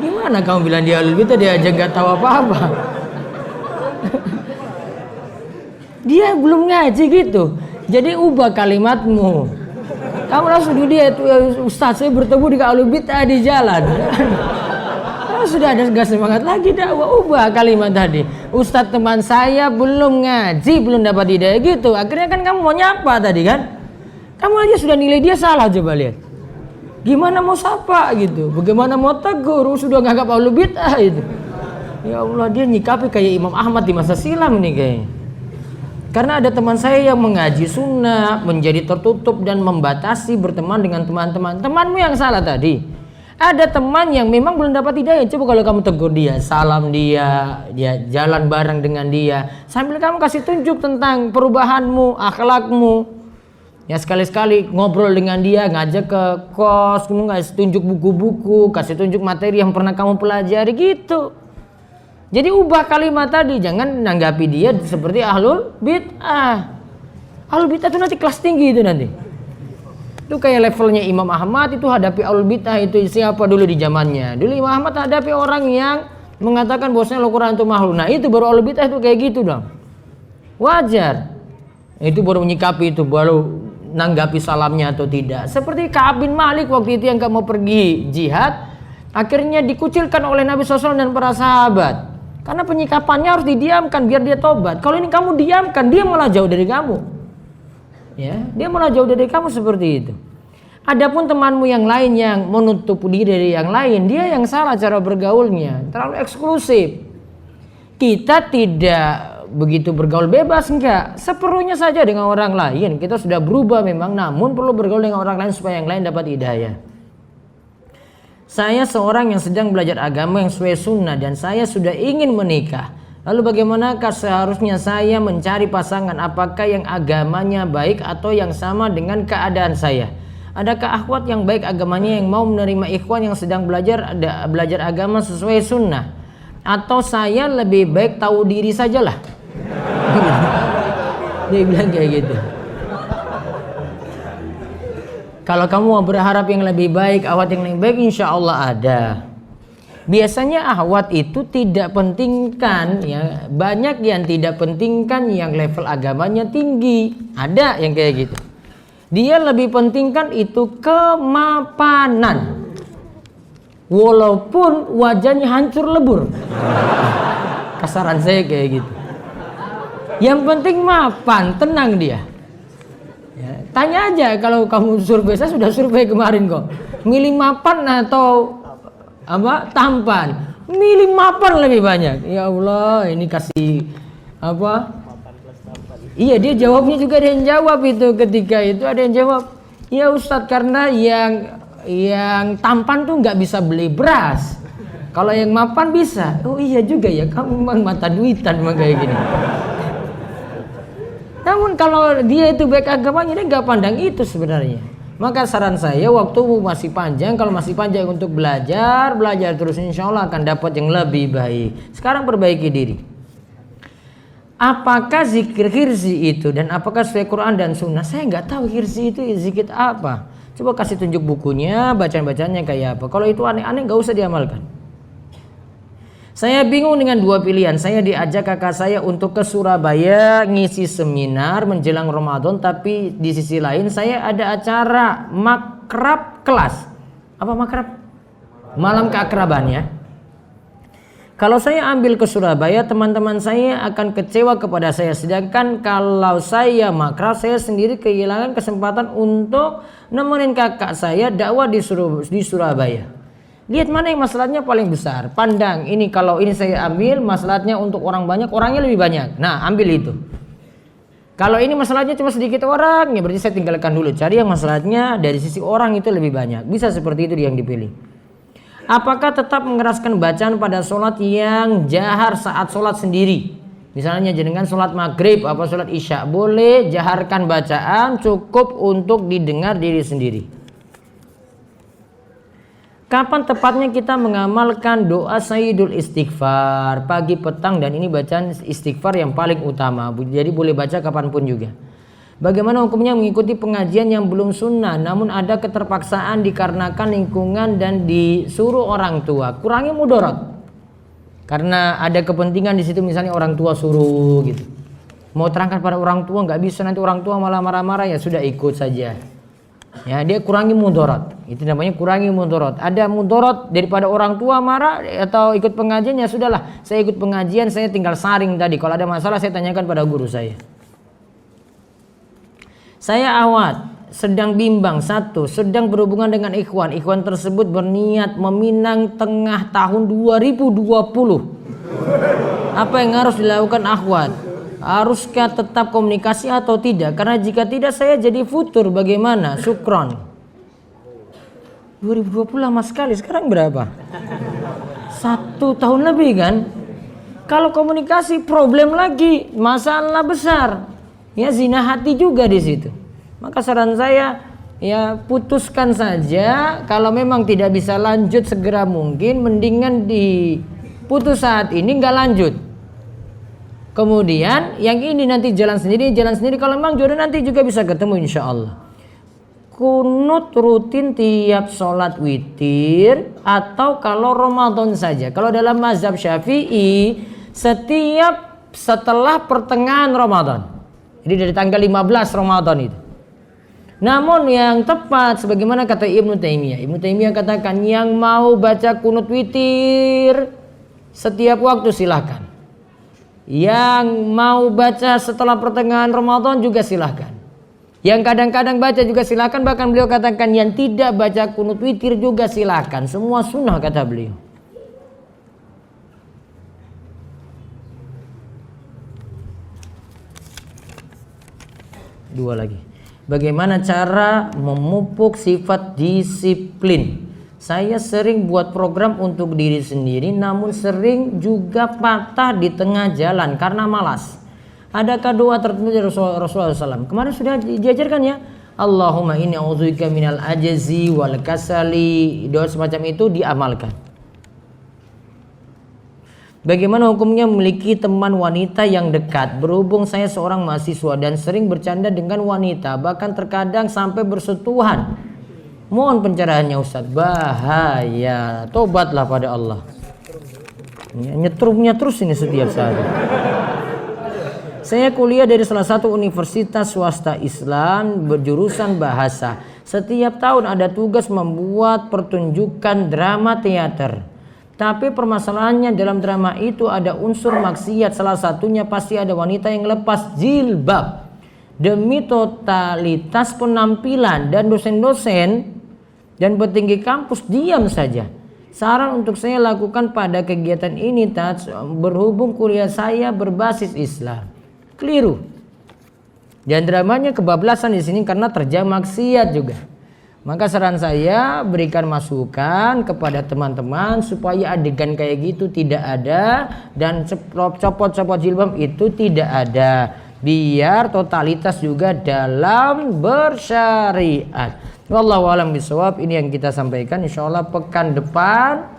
Gimana kamu bilang dia ahlul bid'ah, dia aja nggak tahu apa-apa. Dia belum ngaji gitu. Jadi ubah kalimatmu. Kamu langsung dia itu, Ustaz saya bertemu dengan ahlul bid'ah di jalan. Sudah ada gas semangat lagi dakwah, ubah kalimat tadi. Ustadz teman saya belum ngaji, belum dapat hidayah gitu. Akhirnya kan kamu mau nyapa tadi kan? Kamu aja sudah nilai dia salah, coba lihat. Gimana mau sapa gitu? Bagaimana mau tegur? Sudah nganggap ahlul bid'ah itu. Ya Allah, dia nyikapi kayak Imam Ahmad di masa silam nih kayaknya. Karena ada teman saya yang mengaji sunnah, menjadi tertutup dan membatasi berteman dengan teman-teman. Temanmu yang salah tadi. Ada teman yang memang belum dapat hidayah. Coba kalau kamu tegur dia, salam dia jalan bareng dengan dia, sambil kamu kasih tunjuk tentang perubahanmu, akhlakmu. Ya sekali-sekali ngobrol dengan dia, ngajak ke kos, kamu kasih tunjuk buku-buku, kasih tunjuk materi yang pernah kamu pelajari gitu. Jadi ubah kalimat tadi, jangan nanggapi dia seperti ahlul bid'ah. Ahlul bid'ah itu nanti kelas tinggi itu nanti. Itu kayak levelnya Imam Ahmad itu hadapi ahlul bid'ah itu siapa dulu di zamannya. Dulu Imam Ahmad hadapi orang yang mengatakan bahwasanya Al-Qur'an itu makhluk. Nah, itu baru ahlul bid'ah itu kayak gitu dong. Wajar. Itu baru menyikapi itu, baru nanggapi salamnya atau tidak. Seperti Ka'ab bin Malik waktu itu yang gak mau pergi jihad, akhirnya dikucilkan oleh Nabi SAW dan para sahabat. Karena penyikapannya harus didiamkan biar dia tobat. Kalau ini kamu diamkan, dia malah jauh dari kamu. Ya, dia malah jauh dari kamu seperti itu. Adapun temanmu yang lain yang menutup diri dari yang lain, dia yang salah cara bergaulnya, terlalu eksklusif. Kita tidak begitu bergaul bebas, enggak. Seperlunya saja dengan orang lain. Kita sudah berubah memang, namun perlu bergaul dengan orang lain supaya yang lain dapat hidayah. Saya seorang yang sedang belajar agama yang sesuai sunnah dan saya sudah ingin menikah. Lalu bagaimanakah seharusnya saya mencari pasangan? Apakah yang agamanya baik atau yang sama dengan keadaan saya? Adakah akhwat yang baik agamanya yang mau menerima ikhwan yang sedang belajar agama sesuai sunnah? Atau saya lebih baik tahu diri sajalah? Dia bilang kayak gitu. Kalau kamu mau berharap yang lebih baik, akhwat yang lebih baik, insya Allah ada. Biasanya akhwat itu tidak pentingkan ya, banyak yang tidak pentingkan yang level agamanya tinggi. Ada yang kayak gitu. Dia lebih pentingkan itu kemapanan. Walaupun wajahnya hancur lebur. Kasaran saya kayak gitu. Yang penting mapan, tenang dia. Ya, tanya aja kalau kamu survei, saya sudah survei kemarin kok. Milih mapan atau apa tampan, milih mapan lebih banyak. Ya Allah, ini kasih apa? Iya, dia jawabnya juga ada yang jawab itu ketika itu ada yang jawab, ya Ustadz karena yang tampan tuh nggak bisa beli beras. Kalau yang mapan bisa. Oh iya juga ya, kamu memang mata duitan memang kayak gini. Namun kalau dia itu baik agamanya, dia nggak pandang itu sebenarnya. Maka saran saya waktu masih panjang, kalau masih panjang untuk belajar terus insya Allah akan dapat yang lebih baik. Sekarang perbaiki diri. Apakah zikir hirzi itu dan apakah sesuai Quran dan Sunnah? Saya nggak tahu hirzi itu zikir apa. Coba kasih tunjuk bukunya, bacaan-bacaannya kayak apa. Kalau itu aneh-aneh nggak usah diamalkan. Saya bingung dengan dua pilihan. Saya diajak kakak saya untuk ke Surabaya ngisi seminar menjelang Ramadan, tapi di sisi lain saya ada acara makrab kelas. Apa makrab? Malam keakraban ya. Kalau saya ambil ke Surabaya, teman-teman saya akan kecewa kepada saya. Sedangkan kalau saya makrab, saya sendiri kehilangan kesempatan untuk nemenin kakak saya dakwah di Surabaya. Lihat mana yang masalahnya paling besar. Pandang ini, kalau ini saya ambil masalahnya untuk orang banyak, orangnya lebih banyak. Nah, ambil itu. Kalau ini masalahnya cuma sedikit orang, ya berarti saya tinggalkan dulu. Cari yang masalahnya dari sisi orang itu lebih banyak. Bisa seperti itu yang dipilih. Apakah tetap mengeraskan bacaan pada sholat yang jahar saat sholat sendiri? Misalnya jenengan sholat maghrib apa sholat isya, boleh jaharkan bacaan, cukup untuk didengar diri sendiri. Kapan tepatnya kita mengamalkan doa Sayyidul Istighfar? Pagi, petang, dan ini bacaan istighfar yang paling utama. Jadi boleh baca kapanpun juga. Bagaimana hukumnya mengikuti pengajian yang belum sunnah namun ada keterpaksaan dikarenakan lingkungan dan disuruh orang tua? Kurangi mudarat. Karena ada kepentingan di situ, misalnya orang tua suruh gitu. Mau terangkan pada orang tua nggak bisa, nanti orang tua malah marah-marah, ya sudah ikut saja. Ya, dia kurangi mudarat. Itu namanya kurangi mudarat. Ada mudarat daripada orang tua marah atau ikut pengajian, ya sudahlah. Saya ikut pengajian, saya tinggal saring tadi. Kalau ada masalah saya tanyakan pada guru saya. Saya awat, sedang bimbang. 1. Sedang berhubungan dengan ikhwan. Ikhwan tersebut berniat meminang tengah tahun 2020. Apa yang harus dilakukan akhwat? Haruskah tetap komunikasi atau tidak? Karena jika tidak saya jadi futur. Bagaimana? Syukron. 2020 lama sekali. Sekarang berapa? 1 tahun lebih kan? Kalau komunikasi problem lagi, masalah besar. Ya, zina hati juga di situ. Maka saran saya, ya putuskan saja. Kalau memang tidak bisa lanjut segera mungkin, mendingan diputus saat ini, nggak lanjut. Kemudian yang ini nanti jalan sendiri. Kalau memang jodoh nanti juga bisa ketemu insya Allah. Kunut rutin tiap sholat witir atau kalau Ramadan saja. Kalau dalam mazhab Syafi'i setiap setelah pertengahan Ramadan. Jadi dari tanggal 15 Ramadan itu. Namun yang tepat sebagaimana kata Ibnu Taimiyah. Ibnu Taimiyah katakan yang mau baca kunut witir setiap waktu silahkan. Yang mau baca setelah pertengahan Ramadan juga silahkan. Yang kadang-kadang baca juga silahkan. Bahkan beliau katakan yang tidak baca kunut witir juga silahkan. Semua sunnah kata beliau. Dua lagi. Bagaimana cara memupuk sifat disiplin? Saya sering buat program untuk diri sendiri, namun sering juga patah di tengah jalan karena malas. Adakah doa tertentu dari Rasulullah SAW? Kemarin sudah diajarkan ya. Allahumma inni a'udzubika minal ajzi wal kasali. Doa semacam itu diamalkan. Bagaimana hukumnya memiliki teman wanita yang dekat? Berhubung saya seorang mahasiswa dan sering bercanda dengan wanita, bahkan terkadang sampai bersentuhan. Mohon pencerahannya Ustaz. Bahaya. Tobatlah pada Allah. Nyetrumnya terus ini setiap saat. Saya kuliah dari salah satu universitas swasta Islam berjurusan bahasa. Setiap tahun ada tugas membuat pertunjukan drama teater. Tapi permasalahannya dalam drama itu ada unsur maksiat. Salah satunya pasti ada wanita yang lepas jilbab. Demi totalitas penampilan dan dosen-dosen dan petinggi kampus diam saja. Saran untuk saya lakukan pada kegiatan ini berhubung kuliah saya berbasis Islam. Keliru. Dan dramanya kebablasan di sini karena terjadi maksiat juga. Maka saran saya berikan masukan kepada teman-teman supaya adegan kayak gitu tidak ada dan copot-copot jilbab itu tidak ada. Biar totalitas juga dalam bersyariat. Wallahu a'lam bishawab. Ini yang kita sampaikan. Insyaallah pekan depan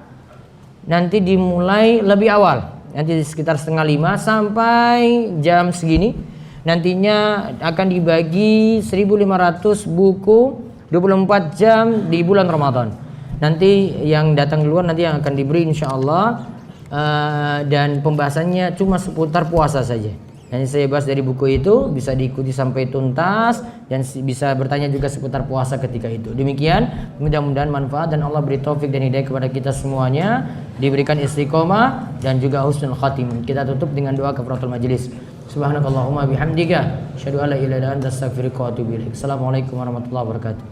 nanti dimulai lebih awal. Nanti sekitar 4:30 sampai jam segini. Nantinya akan dibagi 1.500 buku 24 jam di bulan Ramadan. Nanti yang datang duluan nanti yang akan diberi insyaallah dan pembahasannya cuma seputar puasa saja. Yang saya bahas dari buku itu bisa diikuti sampai tuntas dan bisa bertanya juga seputar puasa ketika itu. Demikian, mudah-mudahan manfaat dan Allah beri taufik dan hidayah kepada kita semuanya, diberikan istiqomah dan juga husnul khatimah. Kita tutup dengan doa kafaratul majelis. Subhanakallahumma bihamdika asyhadu an la ilaha illa anta astaghfiruka wa atubu ilaik. Assalamualaikum warahmatullahi wabarakatuh.